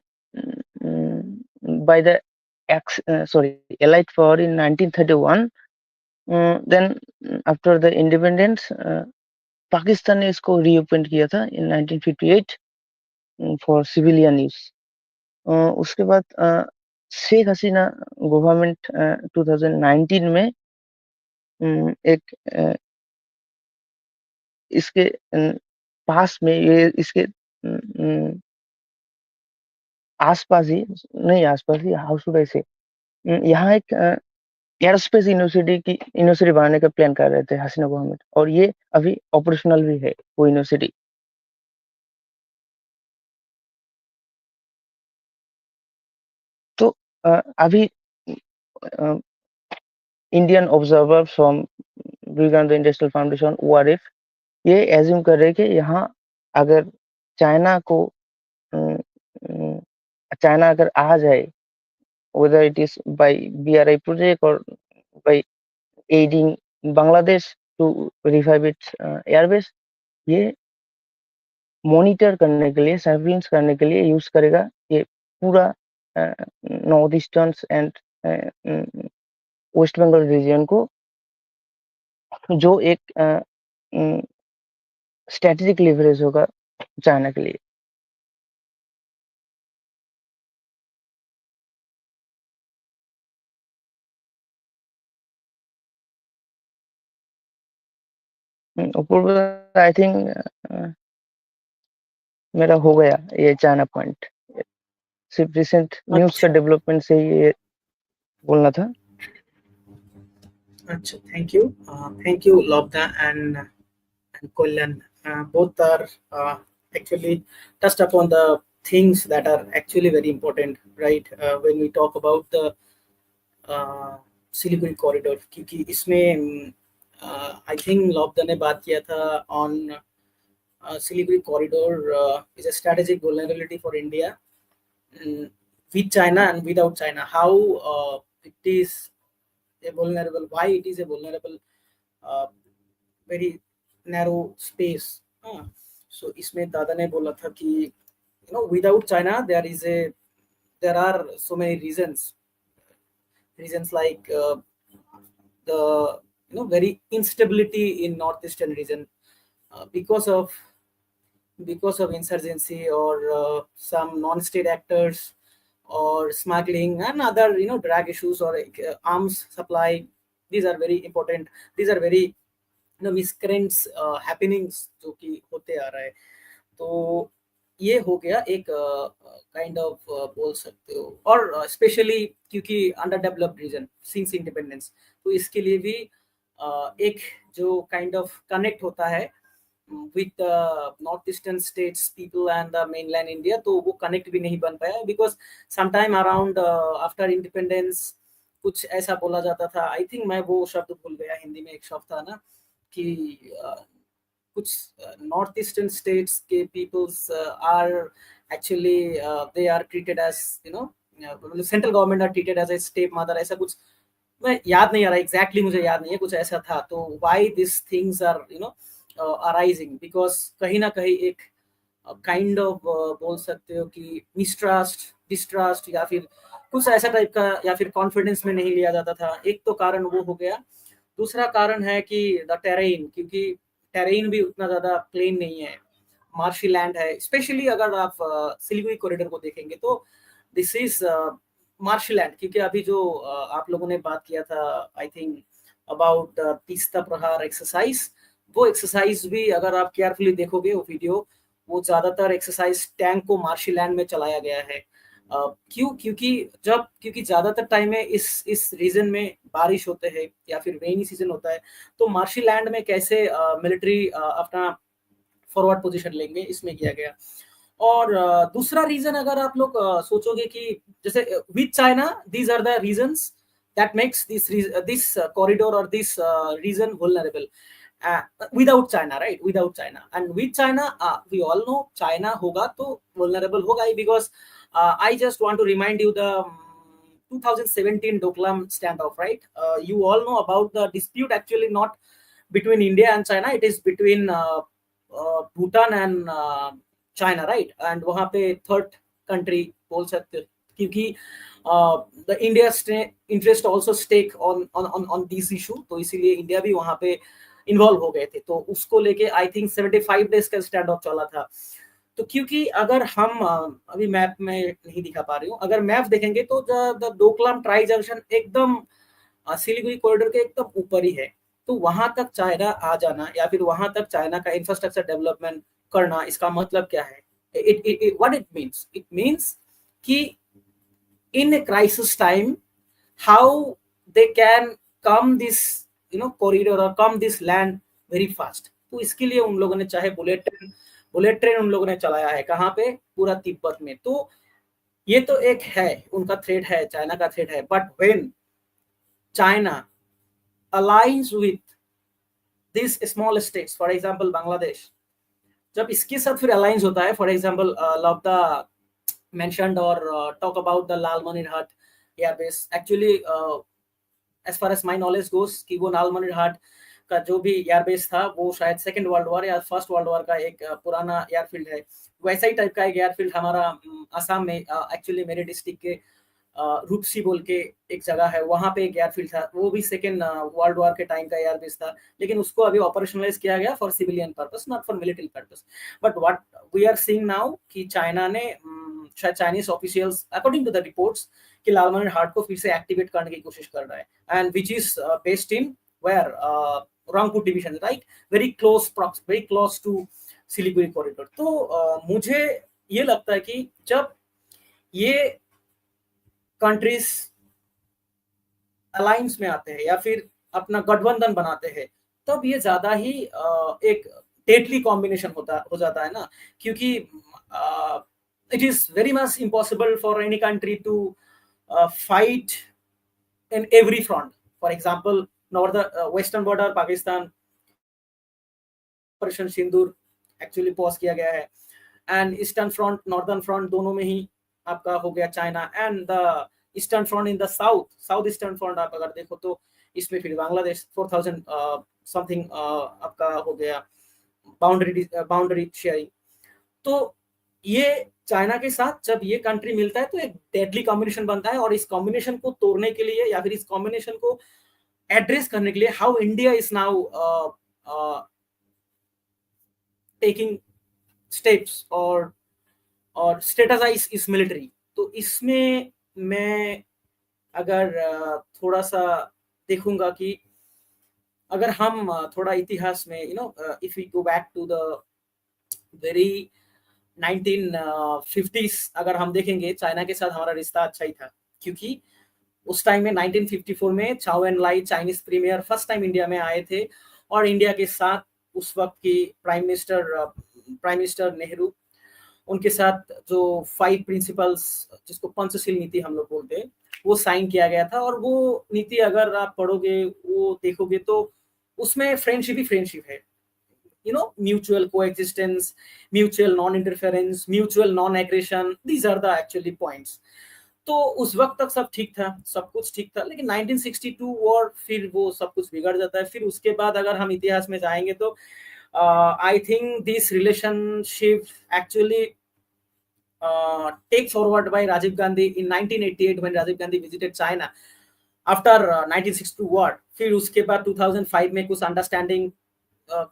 by the Allied power in 1931. Then after the independence Pakistan ने इसको रीओपन किया था in 1958 for civilian use. उसके बाद शेख हसीना गवर्नमेंट 2019 में एक इसके पास में ये इसके आसपास ही नहीं, आसपास ही हाउ शुड आई से यहाँ एक एयरोस्पेस यूनिवर्सिटी बनाने का प्लान कर रहे थे हसीना गवर्नमेंट, और ये अभी ऑपरेशनल भी है वो यूनिवर्सिटी। तो अभी Indian observer from Vivekananda industrial foundation ORF ये एज्यूम कर रहे हैं कि यहाँ अगर चाइना को चाइना अगर आ जाए whether it is by BRI project or by aiding Bangladesh to revive its airbase, ये मॉनिटर करने के लिए, सर्विलेंस करने के लिए यूज करेगा ये पूरा north eastern and west Bengal region को, जो एक स्ट्रेटेजिक लिवरेज होगा चाइना के लिए। ऊपर आई थिंक मेरा हो गया ये चाइना पॉइंट, सिर्फ रिसेंट न्यूज का अच्छा डेवलपमेंट से ये बोलना था। अच्छा, thank you Lobna and Kollan. Both are actually touched upon the things that are actually very important, right? When we talk about the Siliguri corridor, क्योंकि इसमें आई थिंक लॉब्दा ने बात किया था on Siliguri corridor is a strategic vulnerability for India with China and without China. How it is a vulnerable, why it is a vulnerable, very narrow space. So इसमें दादा ने बोला था कि without China there are so many reasons like the very instability in northeastern region because of insurgency or some non-state actors or smuggling and other drug issues or arms supply. These are very important. These are very miscreants happenings जो कि होते आ रहा है। तो ये हो गया एक काइंड ऑफ बोल सकते हो, और स्पेशली क्योंकि under developed region since independence, तो इसके लिए भी एक जो काइंड ऑफ कनेक्ट होता है with north eastern states people and the mainland India, तो वो कनेक्ट भी नहीं बन पाया because sometime around after independence कुछ ऐसा बोला जाता था। आई थिंक मैं वो शब्द भूल गया, हिंदी में एक शब्द था ना कि कुछ नॉर्थ ईस्टर्न स्टेट्स के peoples are actually they are treated as central government are treated as a step mother, ऐसा कुछ मैं याद नहीं आ रहा एग्जैक्टली, मुझे याद नहीं है, कुछ ऐसा था। तो why this things are arising because कहीं ना कहीं एक काइंड ऑफ बोल सकते हो कि मिसट्रस्ट डिस्ट्रस्ट या फिर कुछ ऐसा टाइप का, या फिर कॉन्फिडेंस में नहीं लिया जाता था। एक तो कारण वो हो गया। दूसरा कारण है कि द टेरेन, क्योंकि टेरेन भी उतना ज्यादा प्लेन नहीं है, मार्शी लैंड है। स्पेशली अगर आप सिलीगुड़ी कॉरिडोर को देखेंगे तो दिस इज मार्शी लैंड, क्योंकि अभी जो आप लोगों ने बात किया था आई थिंक अबाउट तीस्ता प्रहार एक्सरसाइज, वो एक्सरसाइज भी अगर आप केयरफुली देखोगे वो वीडियो, वो ज्यादातर एक्सरसाइज टैंक को मार्शी लैंड में चलाया गया है। क्यों? क्योंकि ज्यादातर टाइम में इस रीजन में बारिश होते हैं या फिर रेनी सीजन होता है, तो मार्शी लैंड में कैसे मिलिट्री अपना फॉरवर्ड पोजीशन लेंगे, इसमें किया गया। और दूसरा रीजन अगर आप लोग सोचोगे कि जैसे with China, these are the reasons that makes this corridor और this region vulnerable without China, right? Without China, and with China, we all know China होगा तो vulnerable होगा ही, because I just want to remind you the 2017 Doklam standoff, right? You all know about the dispute, actually not between India and China, it is between Bhutan and China, right? And वहाँ पे third country बोल सकते हो, क्योंकि the India interest also stake on this issue, तो इसीलिए India भी वहाँ पे इन्वॉल्व हो गए थे। तो उसको लेके आई थिंक 75 डेज का स्टैंड ऑफ चला था। तो क्योंकि अगर हम अभी मैप में नहीं दिखा पा रही हूँ, अगर मैप देखेंगे तो द डोकलाम ट्राई जंक्शन एकदम सिलीगुड़ी कॉरिडोर के एकदम ऊपर ही है। तो वहां तक चाइना आ जाना या फिर वहां तक चाइना का इंफ्रास्ट्रक्चर डेवलपमेंट करना, इसका मतलब क्या है? What it means? It means कि in a crisis time how they can come this corridor और come this land very fast. तो इसके लिए उन लोगों ने चाहे बुलेट ट्रेन उन लोगों ने चलाया है, कहाँ पे? पूरा तिब्बत में। तो ये तो एक है, उनका थ्रेट है, चाइना का थ्रेट है। But when China aligns with these small states, for example Bangladesh, जब इसके साथ फिर अलाइंस होता है, for example Labda mentioned or talk about the Lalmanirhat airbase, actually as far as my knowledge goes कि वो लालमनिरहाट का जो भी एयरबेस था वो शायद सेकंड वर्ल्ड वॉर या फर्स्ट वर्ल्ड वॉर का एक पुराना एयरफील्ड है। वैसा ही टाइप का एक एयरफील्ड हमारा असम में एक्चुअली मेरे डिस्ट्रिक्ट के रूपसी बोल के एक जगह है, वहाँ पे एक एयरफील्ड था, वो भी सेकेंड वर्ल्ड वॉर के टाइम का एयरबेस था, लेकिन उसको अभी ऑपरेशनलाइज किया गया for civilian purpose, not for military purpose. But what we are seeing now कि चाइना ने शायद Chinese officials according to the reports कि लालमोहन हार्ट को फिर से एक्टिवेट करने की कोशिश कर रहा है, and which is based in where Rangpur division, right, very close to Siliguri corridor. तो मुझे ये लगता है कि जब ये कंट्रीज अलायंस में आते हैं या फिर अपना गठबंधन बनाते हैं, तब ये ज्यादा ही एक डेडली कॉम्बिनेशन हो जाता है ना, क्योंकि it is very much impossible for any country to fight in every front. For example north western border Pakistan operation Sindoor actually pause किया गया है, and eastern front northern front दोनों में ही आपका हो गया China, and the eastern front in the south eastern front आप अगर देखो तो इसमें फिर बांग्लादेश 4000 समथिंग आपका हो गया बाउंड्री शेयरिंग। तो ये चाइना के साथ जब ये कंट्री मिलता है तो एक डेडली कॉम्बिनेशन बनता है, और इस कॉम्बिनेशन को तोड़ने के लिए या फिर इस कॉम्बिनेशन को एड्रेस करने के लिए how India is now taking steps और स्ट्रेटेजाइज इस मिलिट्री। तो इसमें मैं अगर थोड़ा सा देखूंगा कि अगर हम थोड़ा इतिहास में if we go back to the very 1950s, अगर हम देखेंगे चाइना के साथ हमारा रिश्ता अच्छा ही था, क्योंकि उस टाइम में 1954 में Zhou En Lai Chinese premier first time India में आए थे, और इंडिया के साथ उस वक्त की प्राइम मिनिस्टर नेहरू, उनके साथ जो 5 प्रिंसिपल्स जिसको पंचशील नीति हम लोग बोलते हैं वो साइन किया गया था। और वो नीति अगर आप पढ़ोगे वो देखोगे तो उसमें फ्रेंडशिप ही फ्रेंडशिप है, mutual coexistence, mutual non interference, mutual non aggression, these are the actually points. तो उस वक्त तक सब ठीक था, सब कुछ ठीक था, लेकिन 1962 और फिर वो सब कुछ बिगड़ जाता है। फिर उसके बाद अगर हम इतिहास में जाएंगे तो I think this relationship actually take forward by Rajiv Gandhi in 1988 when Rajiv Gandhi visited China after 1962 war। फिर उसके बाद 2005 में कुछ अंडरस्टैंडिंग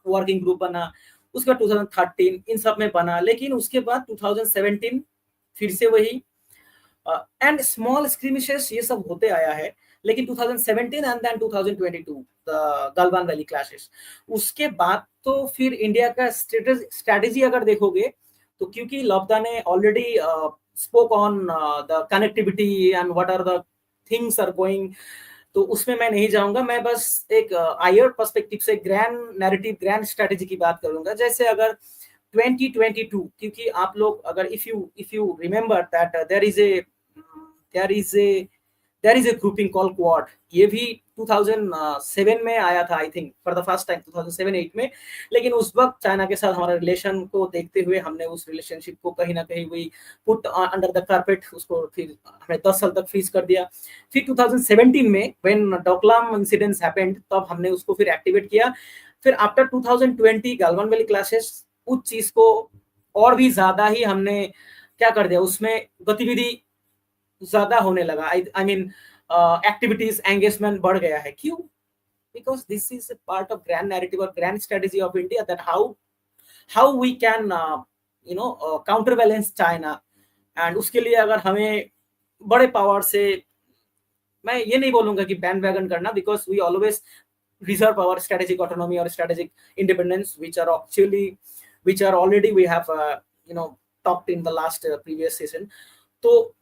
वर्किंग ग्रुप बना, उसके बाद 2013 इन सब में बना, लेकिन उसके बाद 2017 फिर से वही एंड स्मॉल स्क्रीमिशेस ये सब होते आया है। लेकिन 2017 and then 2022 the Galwan valley clashes, उसके बाद तो फिर इंडिया का स्ट्रेटेजी अगर देखोगे तो क्योंकि लब्दा ने already spoke on the connectivity and what are the things are going, तो उसमें मैं नहीं जाऊंगा। मैं बस एक आयर पर्सपेक्टिव से ग्रैंड नैरेटिव ग्रैंड स्ट्रेटेजी की बात करूंगा। जैसे अगर 2022, क्योंकि आप लोग अगर if you remember that there is a grouping call Quad, ये भी 2007 में आया था I think for the first time 2007-8 में। लेकिन उस वक्त चाइना के साथ हमारे रिलेशन को देखते हुए हमने उस रिलेशनशिप को कहीं ना कहीं वही पुट अंडर द कारपेट, उसको फिर हमें 10 साल तक फ्रीज कर दिया। फिर 2017 में व्हेन डोकलाम इंसिडेंट्स हैपेंड तब हमने उसको फिर एक्टिवेट किया। फिर आफ्टर 2020 गलवान वैली क्लैशेस उस चीज को और भी ज्यादा ही हमने क्या कर दिया, उसमें गतिविधि ज्यादा होने लगा। आई मीन एक्टिविटीज एंगेजमेंट बढ़ गया है। क्यों? Because this is a part of grand narrative और grand strategy of India that how we can counter balance China. And उसके लिए अगर हमें बड़े पावर से, मैं ये नहीं बोलूंगा कि बैंड वैगन करना, because we always reserve our strategic autonomy or strategic independence, which are already we have talked in the last previous session। तो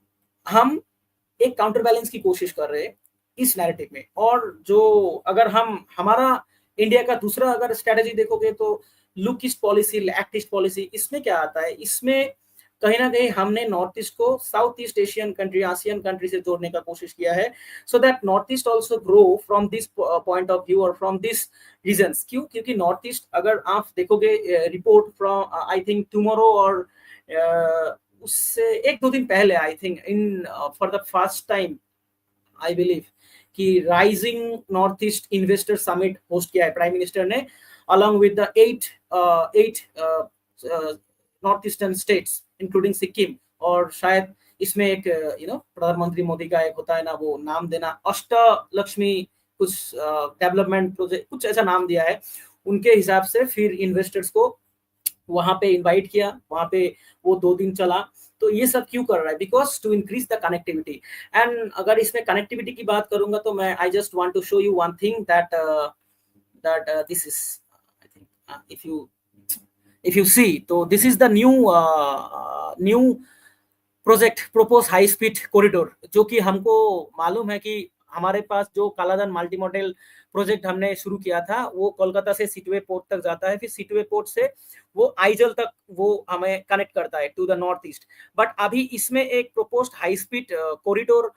हम एक काउंटर बैलेंस की कोशिश कर रहे हैं इस नैरेटिव में। और जो अगर हम हमारा इंडिया का दूसरा अगर स्ट्रेटेजी देखोगे तो look east policy, act east policy, इसमें क्या आता है, इसमें कहीं ना कहीं हमने नॉर्थ ईस्ट को south east Asian country, ASEAN country से जोड़ने का कोशिश किया है, so that north east also grow from this point of view और फ्रॉम दिस रीजन्स। क्यों? क्योंकि नॉर्थ ईस्ट अगर आप देखोगे report from I think tomorrow और उससे 1-2 दिन पहले I think in for the first time I believe कि rising North East investor summit host किया है प्राइम मिनिस्टर ने, along with the eight North eastern states including Sikkim, और शायद इसमें एक प्रधानमंत्री मोदी का एक होता है ना, वो नाम देना, अष्टलक्ष्मी कुछ डेवलपमेंट प्रोजेक्ट, कुछ ऐसा नाम दिया है उनके हिसाब से। फिर इन्वेस्टर्स को वहां पे इनवाइट किया, वहां पे वो 2 दिन चला। तो ये सब क्यों कर रहा है? Because to increase the connectivity. And अगर इसमें कनेक्टिविटी की बात करूंगा तो मैं I just want to show you one thing that this is, I think, if you see, तो this is the new project propose high speed corridor, जो कि हमको मालूम है कि हमारे पास जो कालाधन मल्टी मॉडल प्रोजेक्ट हमने शुरू किया था वो कोलकाता से सिटवे पोर्ट तक जाता है, फिर सिटवे पोर्ट से वो आइजल तक वो हमें कनेक्ट करता है to the north east. But अभी इसमें एक proposed high speed corridor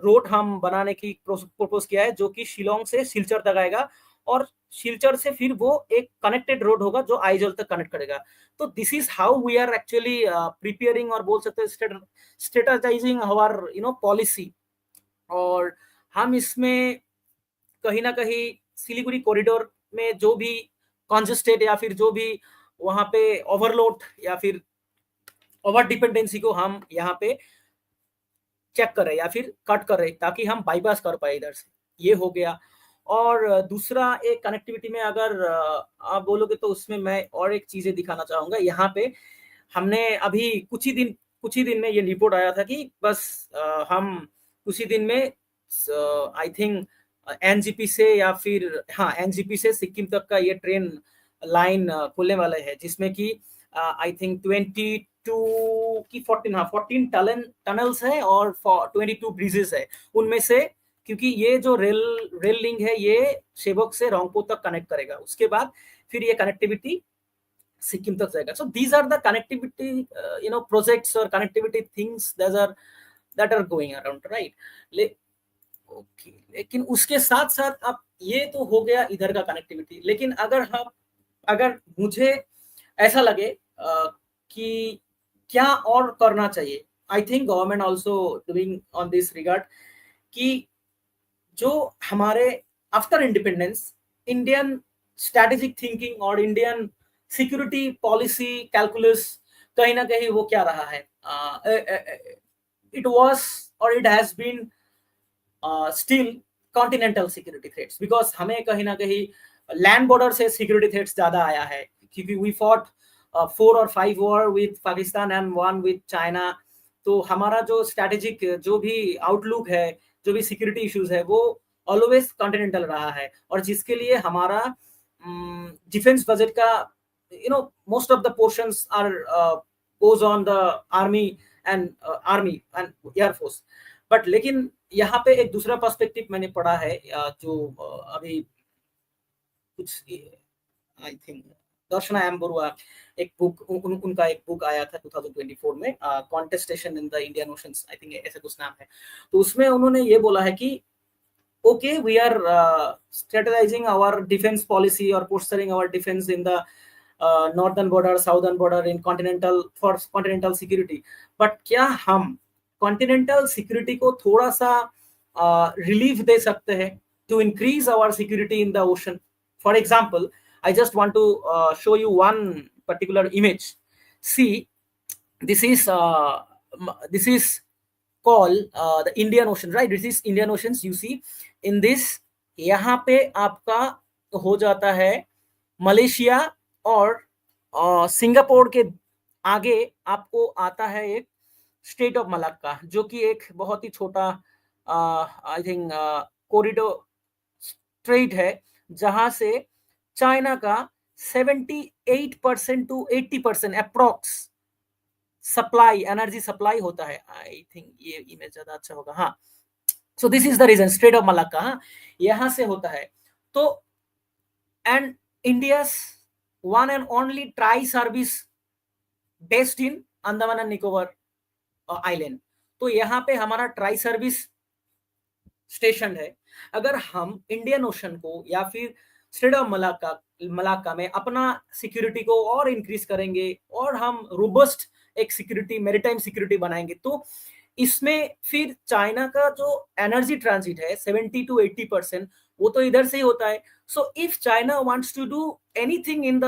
road हम बनाने की प्रपोज किया है, जो कि शिलोंग से सिलचर तक आएगा, और सिलचर से फिर वो एक कनेक्टेड रोड होगा जो आइजल तक कनेक्ट करेगा। तो this is how we are actually preparing, और बोल सकते हैं स्ट्रेटेजाइजिंग आवर पॉलिसी। और हम इसमें कहीं ना कहीं सिलीगुड़ी कॉरिडोर में जो भी कॉन्जेस्टेड या फिर जो भी वहां पे ओवरलोड या फिर ओवर डिपेंडेंसी को हम यहाँ पे चेक करें या फिर कट करें, ताकि हम बाईपास कर पाए इधर से। ये हो गया। और दूसरा एक कनेक्टिविटी में अगर आप बोलोगे तो उसमें मैं और एक चीजें दिखाना चाहूंगा। यहाँ पे हमने अभी कुछ ही दिन में ये रिपोर्ट आया था कि बस हम कुछ ही दिन में आई थिंक एनजीपी से या फिर एनजीपी से सिक्किम तक का ये ट्रेन लाइन खुलने वाले हैं, जिसमें कि आई थिंक 22 की 14 टनल्स है और 22 ब्रिजेस है। उनमें से क्योंकि ये जो रेल लिंक है ये सेवक से रोंगपो तक कनेक्ट करेगा, उसके बाद फिर ये कनेक्टिविटी सिक्किम तक जाएगा। So these are the connectivity projects और connectivity things that are going around, right. Okay, लेकिन उसके साथ साथ अब ये तो हो गया इधर का कनेक्टिविटी, लेकिन अगर मुझे ऐसा लगे कि क्या और करना चाहिए, I think government also doing on this regard, कि जो हमारे after independence Indian strategic thinking और इंडियन सिक्योरिटी पॉलिसी कैलकुलस कहीं ना कहीं वो क्या रहा है, इट वाज और it has been still continental security threats, because हमें कहीं ना कहीं लैंड बॉर्डर से सिक्योरिटी थ्रेट्स ज्यादा आया है, क्योंकि वी फॉट 4 और 5 war with Pakistan and 1 with China. तो हमारा जो स्ट्रेटेजिक जो भी आउटलुक है, जो भी सिक्योरिटी इश्यूज है, वो ऑलवेज कॉन्टिनेंटल रहा है, और जिसके लिए हमारा डिफेंस बजट का most of the portions are goes on the army and air force. But लेकिन यहाँ पे एक दूसरा पर्सपेक्टिव मैंने पढ़ा है, जो अभी कुछ I think Darshana M Barua एक बुक उनका एक बुक आया था 2024 में, contestation in the Indian oceans, I think ऐसा कुछ नाम है। तो उसमें उन्होंने ये बोला है कि okay, we are strategizing our defence policy और posturing our defence in the northern border, southern border, in continental for continental security. But क्या हम कॉन्टिनेंटल सिक्योरिटी को थोड़ा सा रिलीफ दे सकते हैं to increase our security in the ocean? For example, I just want to show you one particular image. See, this is called the Indian Ocean, right? This is Indian Oceans. You see, in this, यहाँ पे आपका हो जाता है Malaysia, और Singapore के आगे आपको आता है एक स्टेट ऑफ मलाक्का, जो कि एक बहुत ही छोटा आई थिंक कॉरिडोर स्ट्रेट है, जहां से चाइना का 78% to 80% approx supply, energy supply होता है। आई थिंक ये इमेज ज्यादा अच्छा होगा। हाँ, so this is the reason, strait of Malacca, हाँ, यहां से होता है। तो and India's one and only tri service based in Andaman and Nicobar island. तो यहाँ पे हमारा ट्राई सर्विस स्टेशन है। अगर हम इंडियन ओशन को या फिर स्टेट ऑफ मलाक्का में अपना सिक्योरिटी को और इंक्रीज करेंगे, और हम रोबस्ट एक सिक्योरिटी, मैरीटाइम सिक्योरिटी बनाएंगे, तो इसमें फिर चाइना का जो एनर्जी ट्रांजिट है 70 to 80%, वो तो इधर से ही होता है. So if China wants to do anything in the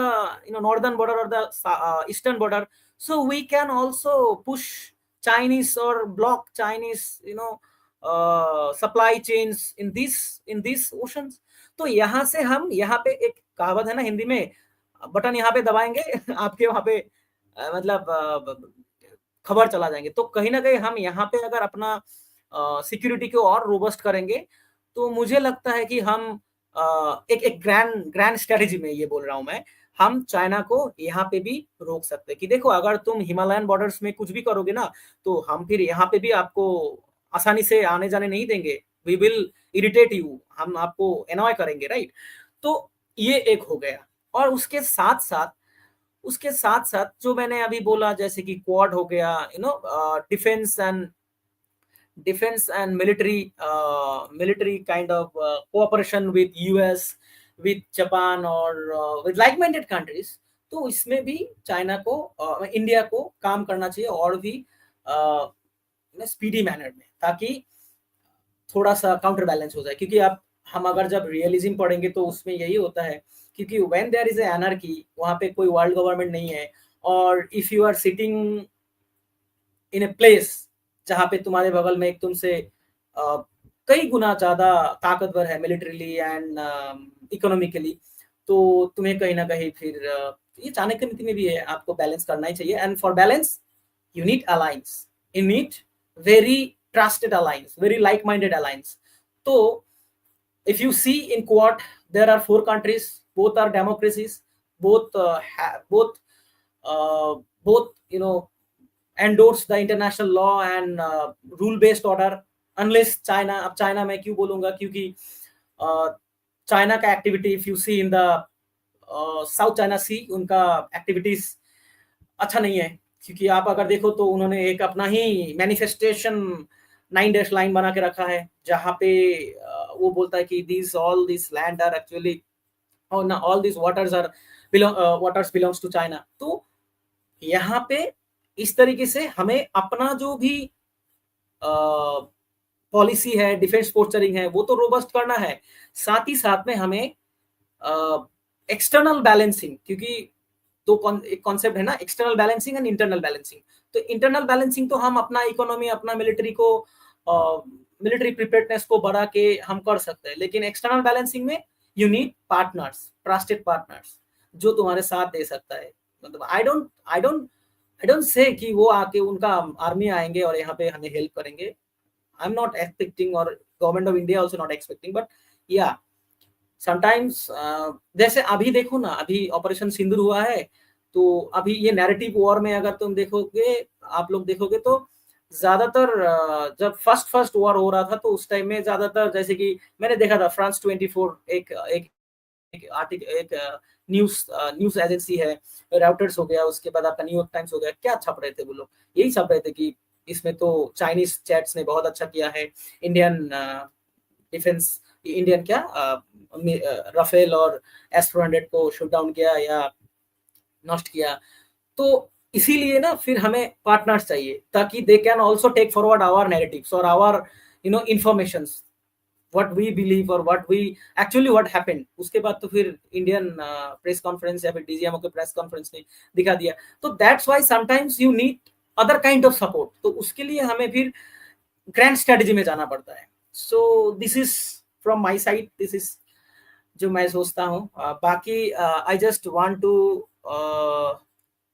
northern border और the eastern border, so we can also push Chinese or block Chinese supply chains in these oceans. तो यहाँ से हम, यहाँ पे एक कहावत है ना हिंदी में, बटन यहाँ पे दबाएंगे आपके वहां पे मतलब खबर चला जाएंगे. तो कहीं ना कहीं हम यहाँ पे अगर अपना सिक्योरिटी को और रोबस्ट करेंगे, तो मुझे लगता है कि हम एक एक ग्रैंड ग्रैंड स्ट्रेटेजी में ये बोल रहा हूं मैं, हम चाइना को यहाँ पे भी रोक सकते हैं कि देखो अगर तुम हिमालयन बॉर्डर्स में कुछ भी करोगे ना, तो हम फिर यहाँ पे भी आपको आसानी से आने जाने नहीं देंगे. वी विल इरिटेट यू, हम आपको एनॉय करेंगे, राइट. तो ये एक हो गया. और उसके साथ साथ जो मैंने अभी बोला, जैसे कि क्वाड हो गया, defence and military kind of cooperation with US, with Japan और विद लाइक माइंडेड कंट्रीज. तो इसमें भी चाइना को, इंडिया को काम करना चाहिए और भी स्पीडी मैनर में, ताकि थोड़ा सा काउंटर बैलेंस हो जाए. क्योंकि आप, हम अगर जब रियलिज्म पढ़ेंगे तो उसमें यही होता है, क्योंकि when there is a anarchy, वहां पे कोई वर्ल्ड गवर्नमेंट नहीं है, और if you are sitting in a place जहां पे तुम्हारे बगल में एक तुमसे कई गुना ज्यादा ताकतवर है मिलिट्रीली एंड इकोनॉमिकली, तो तुम्हें कहीं ना कहीं फिर ये चाणक्य नीति में भी है, आपको बैलेंस करना ही चाहिए. And for balance you need alliance, you need very trusted alliance, very like-minded alliance. So if you see in Quad, there are 4 countries, both are democracies, both endorse the international law and rule based order, unless China. अब China मैं क्यों बोलूंगा, क्योंकि China का activity, if you see in the South China Sea, उनका activities अच्छा नहीं है. क्योंकि आप अगर देखो तो उन्होंने एक अपना ही मैनिफेस्टेशन 9 डैश लाइन बना के रखा है, जहाँ पे वो बोलता है कि all this land are actually, all this waters belongs to China. तो यहाँ पे इस तरीके से हमें अपना जो भी पॉलिसी है, डिफेंस पोस्चरिंग है, वो तो रोबस्ट करना है. साथ ही साथ में हमें एक्सटर्नल बैलेंसिंग, क्योंकि तो एक कॉन्सेप्ट है ना, external balancing and internal balancing. तो इंटरनल बैलेंसिंग तो हम अपना इकोनॉमी, अपना मिलिट्री प्रिपेयर्डनेस को बढ़ा के हम कर सकते हैं, लेकिन एक्सटर्नल बैलेंसिंग में you need partners, trusted partners, जो तुम्हारे साथ दे सकता है. मतलब आई डोंट से कि वो आके उनका आर्मी आएंगे और यहाँ पे हमें हेल्प करेंगे. आई एम नॉट एक्सपेक्टिंग, और government of India also not expecting, but या समटाइम्स जैसे अभी देखो ना, अभी ऑपरेशन सिंदूर हुआ है, तो अभी ये नैरेटिव वॉर में अगर तुम देखोगे, आप लोग देखोगे, तो ज्यादातर जब फर्स्ट वॉर हो रहा था, तो उस टाइम में ज्यादातर, जैसे कि मैंने देखा था फ्रांस 24, एक आर्टिकल, एक न्यूज एजेंसी है, राउटर्स हो गया, उसके बाद आपका न्यूयॉर्क टाइम्स हो गया, क्या छप रहे थे वो लोग, यही छप रहे थे कि इसमें तो चाइनीज चैट्स ने बहुत अच्छा किया है, इंडियन डिफेंस, इंडियन क्या राफेल और S-400 को शूट डाउन किया या नष्ट किया. तो इसीलिए ना फिर हमें पार्टनर्स चाहिए, ताकि they can also take forward our narratives और our informations, what we believe और व्हाट हैपेंड. उसके बाद तो फिर इंडियन प्रेस कॉन्फ्रेंस या फिर DGMO के प्रेस कॉन्फ्रेंस ने दिखा दिया. तो that's why sometimes you need other kind of support. तो उसके लिए हमें फिर ग्रैंड स्ट्रेटेजी में जाना पड़ता है. सो this is from my side, this is जो मैं सोचता हूँ. बाकी I just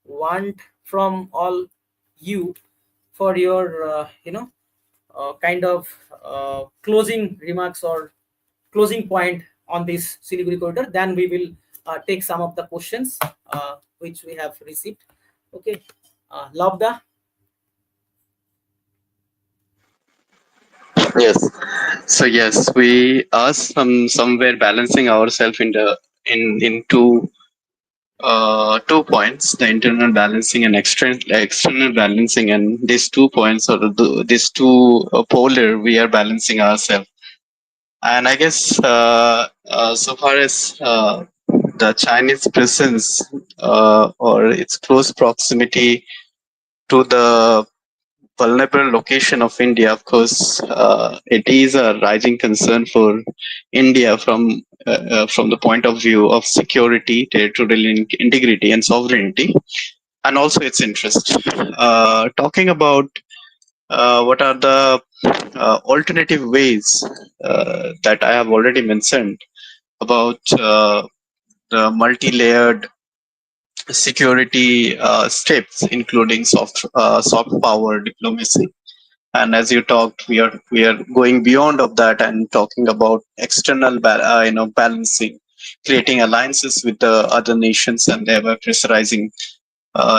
want from all you for your kind of closing remarks or closing point on this Siliguri corridor. Then we will take some of the questions which we have received. Okay, Labda. Yes. So yes, we are somewhere balancing ourselves in two points: the internal balancing and external balancing. And these 2 points, or these two polar, we are balancing ourselves. And I guess so far as the Chinese presence or its close proximity to the vulnerable location of India, of course, it is a rising concern for India from the point of view of security, territorial integrity, and sovereignty, and also its interest. Talking about what are the alternative ways that I have already mentioned about the multi-layered security steps, including soft power diplomacy. And as you talked, we are going beyond of that and talking about external balancing, creating alliances with the other nations, and thereby pressurizing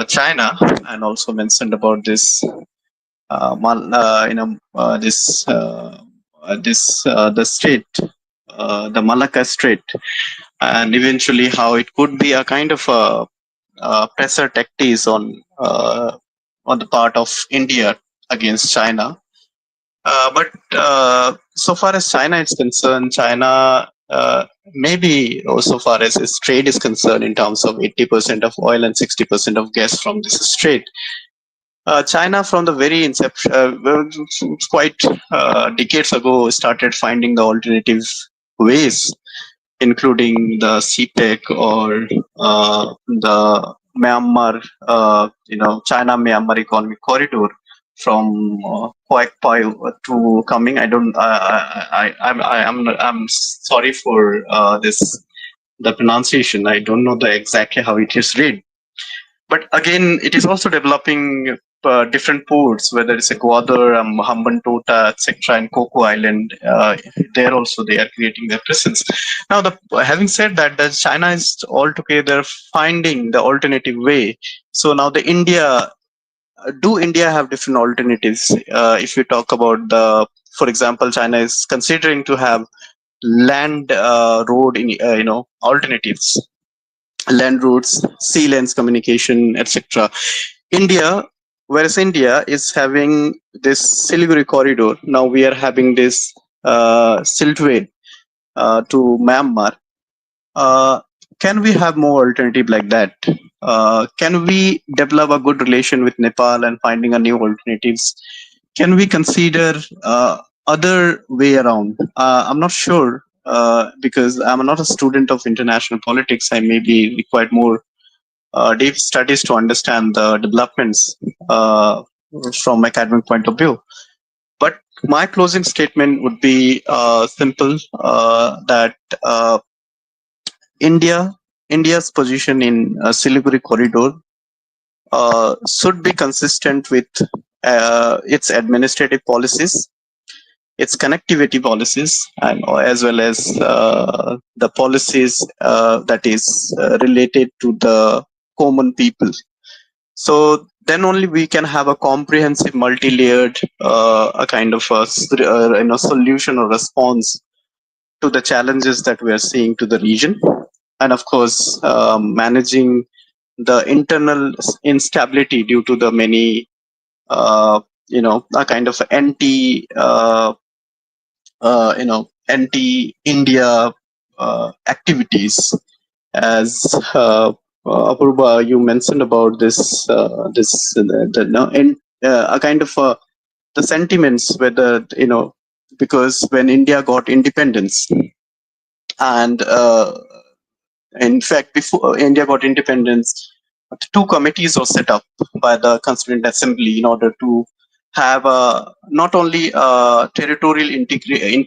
China. And also mentioned about this the strait, the Malacca Strait, and eventually how it could be a kind of a pressure tactics on the part of India against China. But so far as China is concerned, China maybe so far as its trade is concerned, in terms of 80% of oil and 60% of gas from this strait. China, from the very inception, quite decades ago, started finding the alternative ways, including the CPEC or the Myanmar, China-Myanmar Economic Corridor from Huaicpai to coming. I don't. I'm sorry for the pronunciation. I don't know the exactly how it is read. But again, it is also developing different ports, whether it's Ecuador, Hambantota, etc., and Coco Island. There also they are creating their presence. Now, having said that, China is altogether finding the alternative way. So now do India have different alternatives? If you talk about for example, China is considering to have land road alternatives, land routes, sea lanes communication, etc. India, whereas India is having this Siliguri corridor. Now we are having this siltway to Myanmar. Uh, can we have more alternative like that? Can we develop a good relation with Nepal and finding a new alternatives? Can we consider other way around? I'm not sure because I'm not a student of international politics. I may be required more deep studies to understand the developments from academic point of view. But my closing statement would be simple: that India's position in Siliguri corridor should be consistent with its administrative policies, its connectivity policies, and as well as the policies that is related to the common people. So then only we can have a comprehensive, multi-layered, a kind of solution or response to the challenges that we are seeing to the region, and of course, managing the internal instability due to the many, a kind of anti-India activities. As Apurva, you mentioned about a kind of the sentiments, whether because when India got independence, and in fact, before India got independence, two committees were set up by the Constituent Assembly in order to have not only territorial integration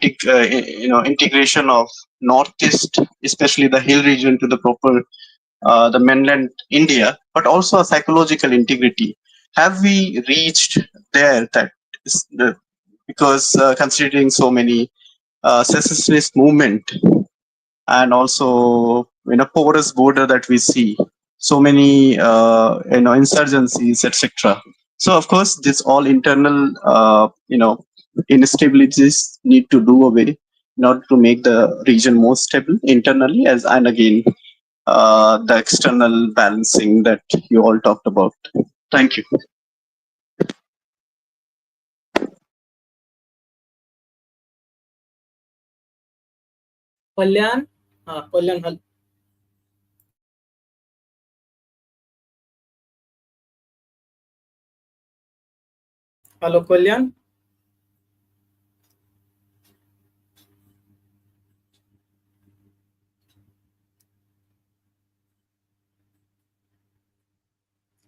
of northeast, especially the hill region, to the proper the mainland India, but also a psychological integrity. Have we reached there? Because considering so many secessionist movement, and also porous border that we see, so many insurgencies, etc. So of course, this all internal instabilities need to do away in order to make the region more stable internally, as and again the external balancing that you all talked about. Thank you. Kalyan, Kalyan, Hello, Kalyan.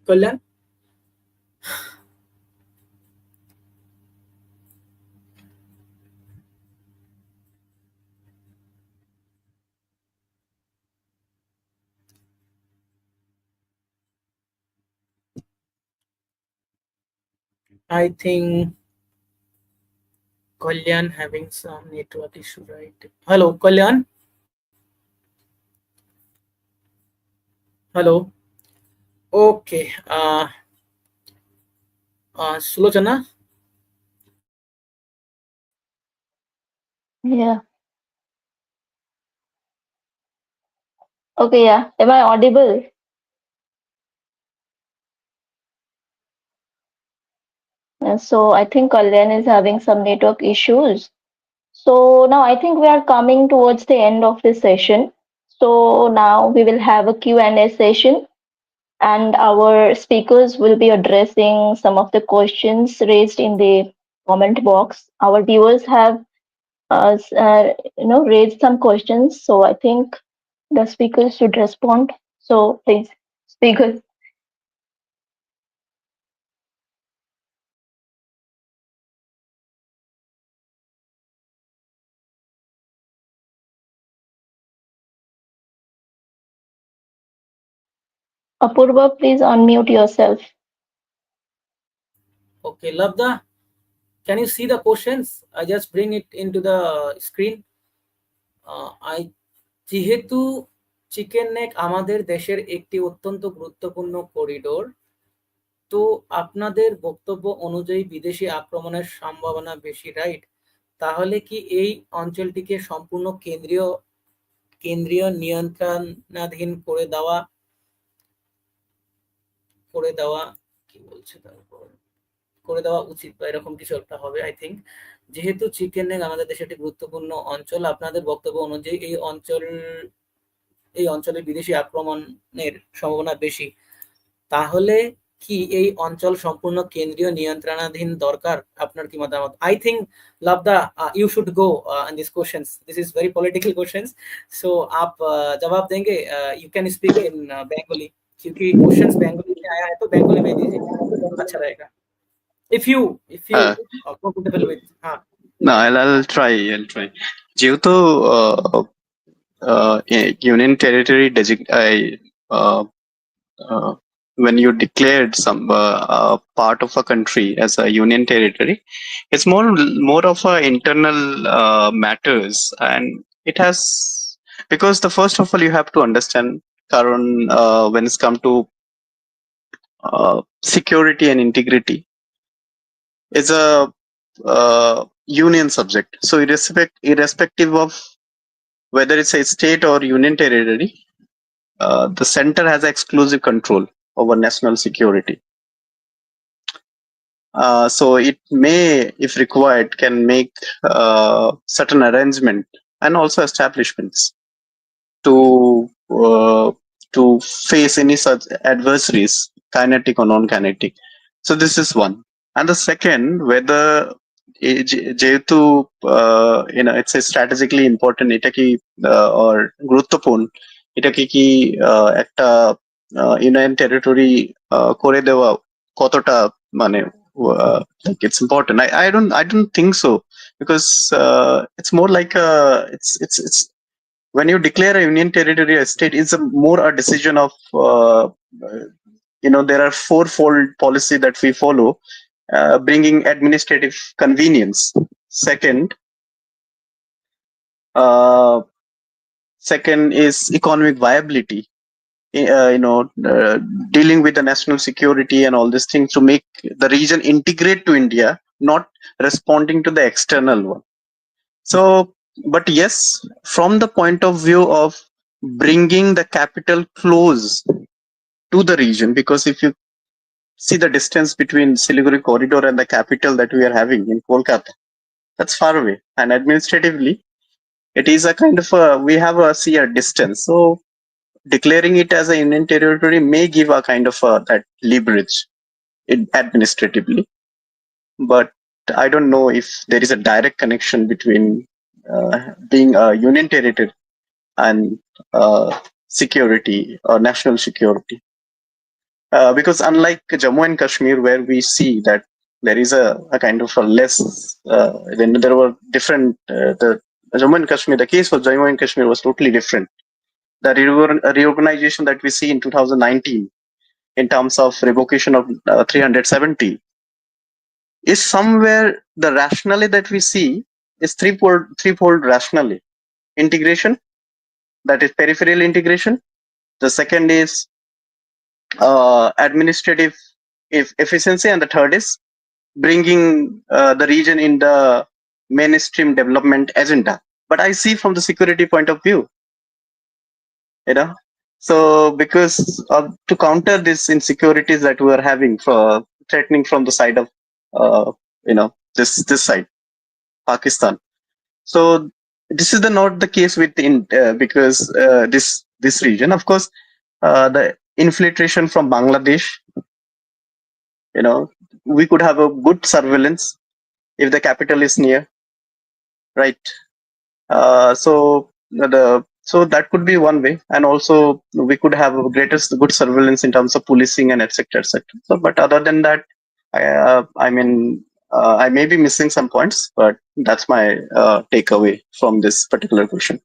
Kalyan. I think Kalyan having some network issue, right? Hello, Kalyan. Hello. Okay. Sulochana. Yeah. Okay, yeah. Am I audible? So I think Kalyan is having some network issues. So now I think we are coming towards the end of this session. So now we will have a Q&A session, and our speakers will be addressing some of the questions raised in the comment box. Our viewers have raised some questions, so I think the speakers should respond. So please, speakers. Apurva, please unmute yourself. Okay, Labda. Can you see the questions? I just bring it into the screen. I যেহেতু chicken neck আমাদের দেশের একটি অত্যন্ত গুরুত্বপূর্ণ corridor, তো আপনাদের বক্তব্য অনুযায়ী বিদেশি আক্রমণের সম্ভাবনা বেশি, রাইট? তাহলে কি এই অঞ্চলটিকে সম্পূর্ণ কেন্দ্রীয় নিয়ন্ত্রণাধীন করে দেওয়া কি বলছে তারপর করে দেওয়া উচিত বা এরকম কিছু একটা হবে আই থিঙ্ক। যেহেতু চিকেন নেক আমাদের দেশে একটি গুরুত্বপূর্ণ অঞ্চল, আপনাদের বক্তব্য অনুযায়ী এই অঞ্চলে বিদেশি আক্রমণের সম্ভাবনা বেশি, তাহলে কি এই অঞ্চল সম্পূর্ণ কেন্দ্রীয় নিয়ন্ত্রণাধীন দরকার? আপনার কি মতামত? I think Labda you should go in this questions, this is very political questions, so आप जवाब देंगे? You can speak in Bengali, क्योंकि क्वेश्चंस बंगाली में आया है, तो बंगाली में दीजिए, अच्छा रहेगा। if you Uh, comfortable with, हाँ। no, I'll try. I'll try. যেহেতু union territory uh, uh, when you declared some part of a country as a union territory, it's more of a internal matters, and it has, because the first of all you have to understand, Karan, when it's come to security and integrity, is a union subject. So irrespective of whether it's a state or union territory, the center has exclusive control over national security. So it may, if required, can make certain arrangement and also establishments to face any such adversaries, kinetic or non-kinetic. So this is one. And the second, whether যেহেতু it's a strategically important, এটা কি or গুরুত্বপূর্ণ, এটা কি একটা union territory করে দেওয়া কতটা মানে like it's important. I don't think so, because it's more like it's when you declare a union territory, a state is more a decision of there are fourfold policy that we follow, bringing administrative convenience. Uh, Second is economic viability. Dealing with the national security and all these things to make the region integrate to India, not responding to the external one. So, but yes, from the point of view of bringing the capital close to the region, because if you see the distance between Siliguri Corridor and the capital that we are having in Kolkata, that's far away, and administratively it is a kind of we have a distance. So declaring it as a union territory may give a kind of that leverage administratively. but I don't know if there is a direct connection between being a union territory and security or national security. Because unlike Jammu and Kashmir, where we see that there is a kind of a less, when there were different, the Jammu and Kashmir, the case for Jammu and Kashmir was totally different. The reorganization that we see in 2019 in terms of revocation of 370 is somewhere the rationale that we see is threefold rationale. Integration, that is peripheral integration. The second is administrative efficiency, and the third is bringing the region in the mainstream development agenda. But I see from the security point of view, you know, so because to counter this insecurities that we are having for threatening from the side of this side, Pakistan. So this is not the case with because this region, of course, the infiltration from Bangladesh, we could have a good surveillance if the capital is near, right? So that could be one way, and also we could have a greatest good surveillance in terms of policing and etc. etc. So, but other than that, I mean, I may be missing some points, but that's my takeaway from this particular question.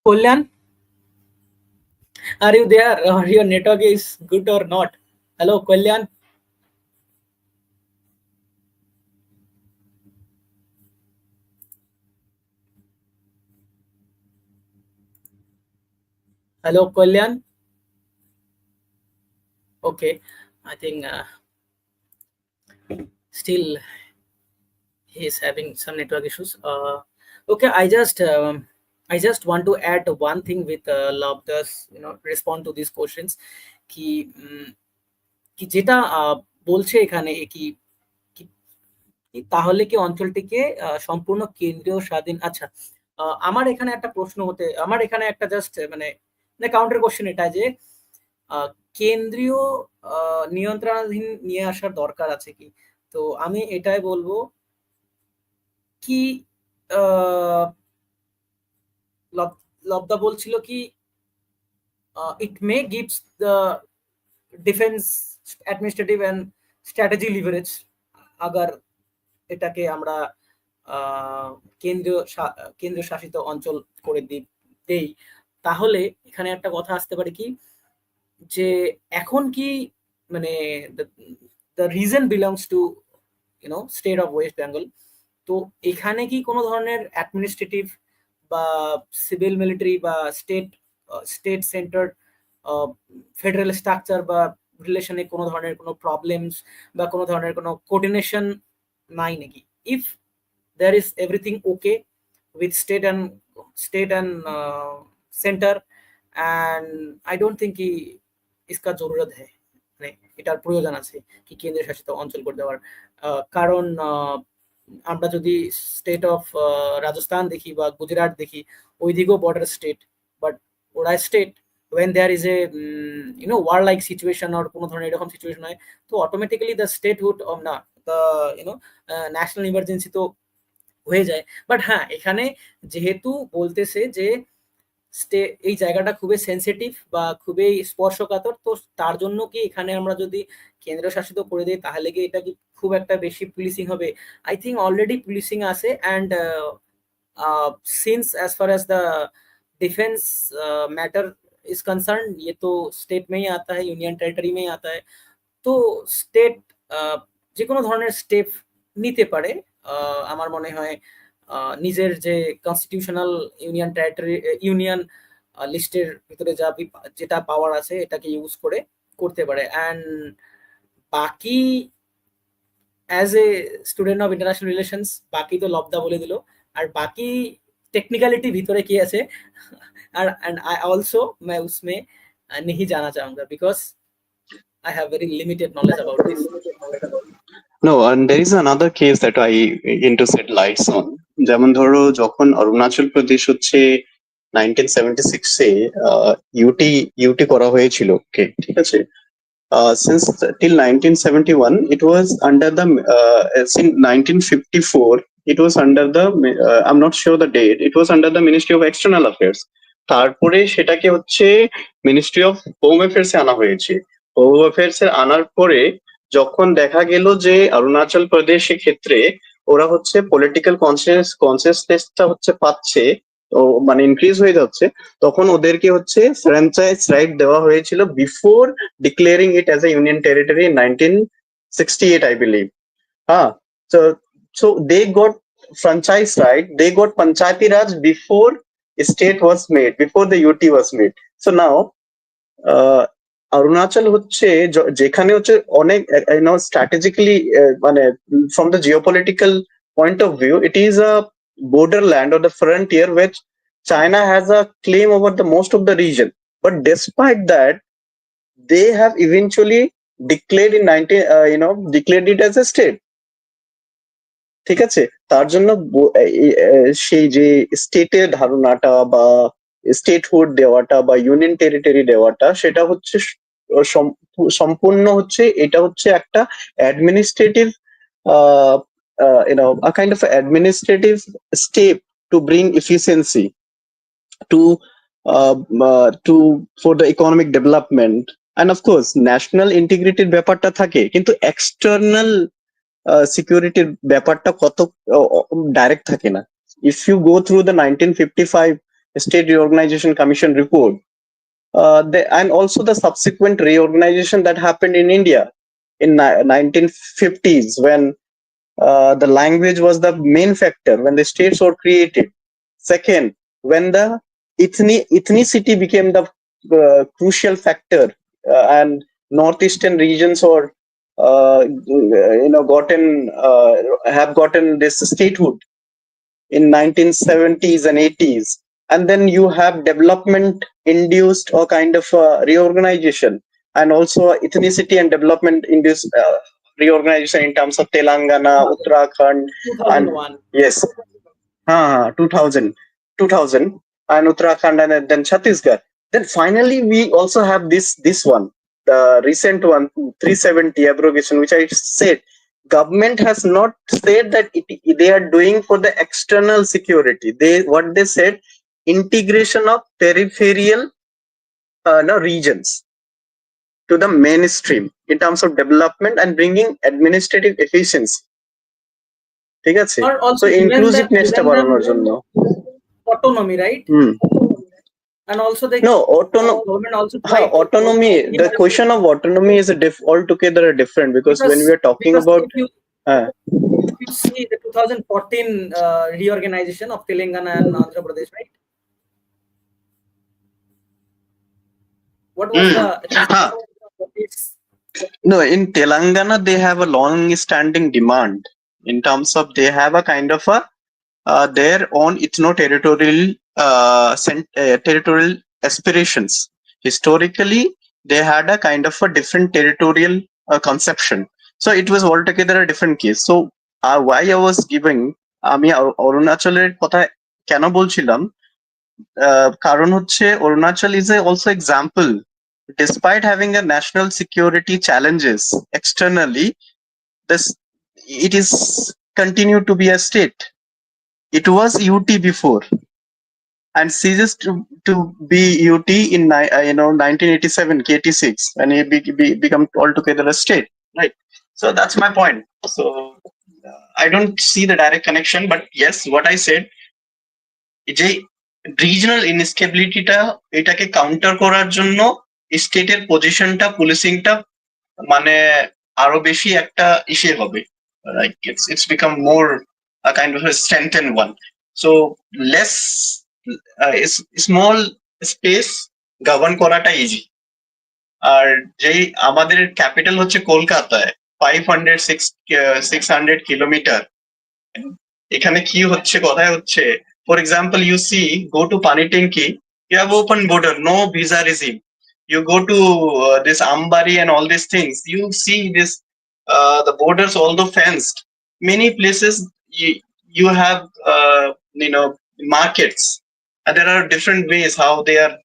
Kolyan, are you there? Or your network is good or not? Hello, Kolyan. Hello, Kolyan. Okay, I think still he is having some network issues. Okay, I just want to add one thing with Labdas, respond to these questions. কি যেটা বলছে এখানে তাহলে কি অঞ্চলটিকে সম্পূর্ণ কেন্দ্রীয় স্বাধীন আচ্ছা আমার এখানে একটা প্রশ্ন আমার এখানে একটা জাস্ট মানে কাউন্টার কোশ্চেন এটা যে কেন্দ্রীয় নিয়ন্ত্রণাধীন নিয়ে আসার দরকার আছে কি? তো আমি এটাই বলবো কি লব্দা বলছিল কি it may gives the defense administrative and strategy leverage agar এটাকে আমরা কেন্দ্রীয় শাসিত অঞ্চল করে দেই, তাহলে এখানে একটা কথা আসতে পারে কি যে এখন কি মানে the region belongs to state of West Bengal, তো এখানে কি কোনো ধরনের অ্যাডমিনিস্ট্রেটিভ বা সিভিল মিলিটারি বা স্টেট সেন্টার ফেডারেল স্ট্রাকচার বা রিলেশনে কোনো ধরনের কোনো প্রবলেমস বা কোনো ধরনের কোনো কোঅর্ডিনেশন নাই নাকি? If there is everything okay with state and center, and I don't think कि इसका जरूरत है, মানে এটার প্রয়োজন আছে কি কেন্দ্রীয় শাসিত অঞ্চল করে দেওয়ার। কারণ আমরা যদি স্টেট অফ রাজস্থান দেখি বা গুজরাট দেখি, ওইদিকেও বর্ডার স্টেট, বাট ওরা state when there is a war like situation or কোনো ধরনের এরকম সিচুয়েশন হয়, তো অটোমেটিক্যালি দ্য স্টেটহুড অফ না দ্য ন্যাশনাল ইমার্জেন্সি তো হয়ে যায়। বাট হ্যাঁ, এখানে যেহেতু বলতেছে যে এই জায়গাটা খুবই সেন্সিটিভ বা খুবই স্পর্শকাতর, তো তার জন্য কি এখানে আমরা যদি কেন্দ্র শাসিত করে দিই তাহলে কি এটা কি খুব একটা বেশি পুলিশিং হবে? আই থিঙ্ক অলরেডি পুলিশিং আছে, and since as far as the defence matter is concern, ये तो स्टेट में ही आता है, यूनियन टेरिटरी में ही आता है, তো স্টেট যে কোনো ধরনের স্টেপ নিতে পারে আমার মনে হয় নিজের যে কনস্টিটিউশনাল ইউনিয়ন টেরিটরি ইউনিয়ন লিস্টের ভিতরে যেটা পাওয়ার আছে এটাকে ইউজ করে করতে পারে। অ্যান্ড বাকি as a student of international relations বাকি তো লব্দা বলে দিল, আর বাকি टेक्निकलिटी ভিতরে কি আছে আর एंड आई आल्सो मैं उसमें नहीं जाना चाहूंगा because I have very limited knowledge about this. No, and there is another case that I want to set lights on. যেমন ধরো যখন অরুণাচল প্রদেশ হচ্ছে 1976 এ ইউটি করা হয়েছিল, ঠিক আছে, since till 1971 it was under the since 1954 it was under the I'm not sure the date, it was under the Ministry of External Affairs. তারপরে সেটাকে হচ্ছে মিনিস্ট্রি অফ হোম অ্যাফেয়ার্স এ আনা হয়েছে। হোম অ্যাফেয়ার্স এ আনার পরে যখন দেখা গেল যে অরুণাচল প্রদেশের ক্ষেত্রে ওরা হচ্ছে পলিটিক্যাল কনসিয়াসনেসটা হচ্ছে পাচ্ছে, ও মানে ইনক্রিজ হয়ে যাচ্ছে, তখন ওদেরকে হচ্ছে ফ্র্যাঞ্চাইজ রাইট দেওয়া হয়েছিল before declaring it as a union territory in 1968, I believe. Huh. So they got franchise right, they got Panchayati Raj before state was made, before the UT was made. So now Arunachal হচ্ছে যেখানে হচ্ছে অনেক strategically মানে from the geopolitical point of view it is a borderland or the frontier which China has a claim over the most of the region, but despite that they have eventually declared in 19 declared it as a state. ঠিক আছে, তার জন্য সেই যে স্টেটের ধারণাটা বা statehood দেওয়াটা বা ইউনিয়ন টেরিটরি দেওয়াটা সেটা হচ্ছে সম্পূর্ণ হচ্ছে এটা হচ্ছে একটা administrative a kind of administrative step to bring efficiency to for the economic development, and of course national integrity ব্যাপারটা থাকে, কিন্তু external সিকিউরিটির ব্যাপারটা কত ডাইরেক্ট থাকে না। If you go through the 1955 State Reorganization Commission report, and also the subsequent reorganization that happened in India in 1950s when the language was the main factor when the states were created. Second, when the ethnicity became the crucial factor, and northeastern regions or have gotten this statehood in 1970s and 80s, and then you have development induced or kind of reorganization, and also ethnicity and development induced reorganization in terms of Telangana, Uttarakhand, and 2001. yes, 2000 and Uttarakhand, and then Chhattisgarh. Then finally we also have this one, the recent one, 370 abrogation, which I said government has not said that they are doing for the external security. What they said, integration of peripheral regions to the mainstream in terms of development and bringing administrative efficiency. ঠিক আছে, Or তো also ইনক্লুসিভনেসটা বাড়ানোর জন্য autonomy, right? And also the no government also tried to autonomy, the question of autonomy is altogether different, because when we are talking about if you see the 2014 reorganization of Telangana and Andhra Pradesh, right? What was the no, in Telangana they have a long standing demand in terms of they have a kind of a their own ethno-territorial territorial aspirations. Historically they had a kind of a different territorial conception, so it was altogether a different case. So why I was giving আমি অরুণাচলের কথা কেন বলছিলাম, কারণ হচ্ছে Arunachal is also example, despite having a national security challenges externally, this it is continued to be a state. It was UT before and ceases to be UT in 1987 KT6 when it become altogether a state, right? So that's my point. So I don't see the direct connection, but yes, what I said, যে regional ইনস্টেবিলিটিটা এটাকে counter করার জন্য স্টেটের পজিশনটা পুলিশিংটা মানে আরো বেশি একটা ইসে হবে, like it's become more a kind of a strengthened one. So less small space govern করাটা ইজি। আর যেই আমাদের ক্যাপিটাল হচ্ছে কলকাতায় 600 কিলোমিটার, এখানে কি হচ্ছে কথায় হচ্ছে, for example you see go to Panitanki, you have open border, no visa regime. You go to this Ambari and all these things, you see this the borders although fenced, many places you have markets, and there are different ways how they are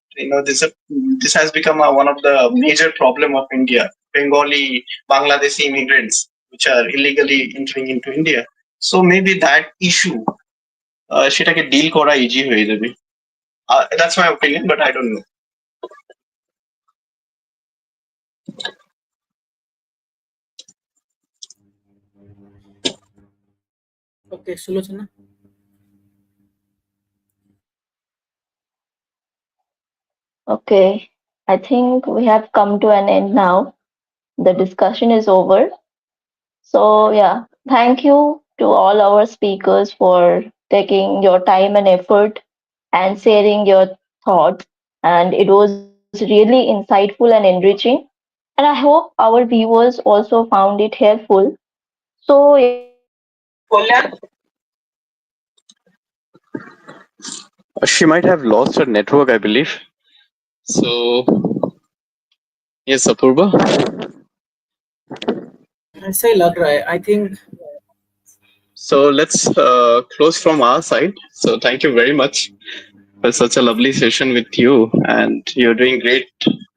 this has become one of the major problem of India. Bengali, Bangladeshi immigrants, which are illegally entering into India. So maybe that issue, সেটাকে deal করা easy হয়ে যাবে. That's my opinion, but I don't know. Okay, Sulochana. Okay, I think we have come to an end now. The discussion is over. So, yeah, thank you to all our speakers for taking your time and effort and sharing your thoughts. And it was really insightful and enriching. And I hope our viewers also found it helpful. So, yeah, She might have lost her network, I believe. So, yes, Apurva. ऐसा ही लग रहा है. I think. So let's close from our side. So thank you very much for such a lovely session with you, and you're doing great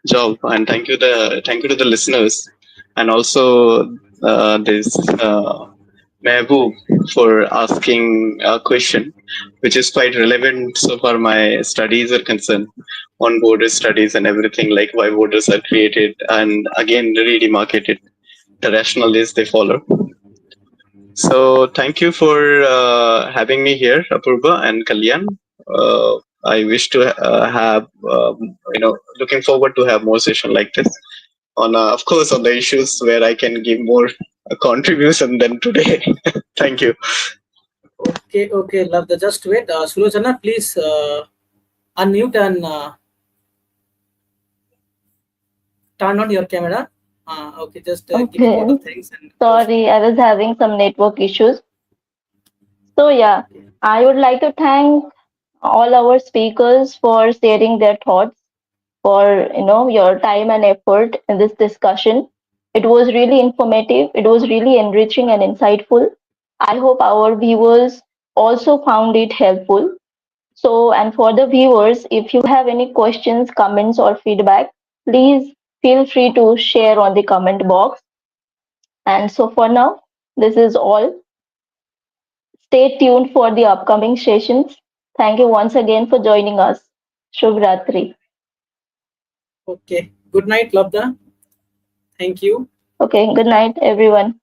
job. And thank you to the listeners, and also this Mehboob for asking a question, which is quite relevant so far my studies are concerned on border studies and everything, like why borders are created and again redemarcated, the rationales they follow. So thank you for having me here, Apurva and Kalyan. I wish to have, looking forward to have more session like this on, of course, on the issues where I can give more contribution than today. Thank you. Okay, love the. Just wait. Sulochana, please unmute and turn on your camera. Okay, just give a couple okay. of things and close. Sorry, I was having some network issues. So, yeah, I would like to thank all our speakers for sharing their thoughts, for your time and effort in this discussion. It was really informative, it was really enriching and insightful. I hope our viewers also found it helpful. So, and for the viewers, if you have any questions, comments, or feedback, please feel free to share on the comment box. And so for now, this is all. Stay tuned for the upcoming sessions. Thank you once again for joining us. Shubh Ratri. Okay. Good night, Labda. Thank you. Okay, good night, everyone.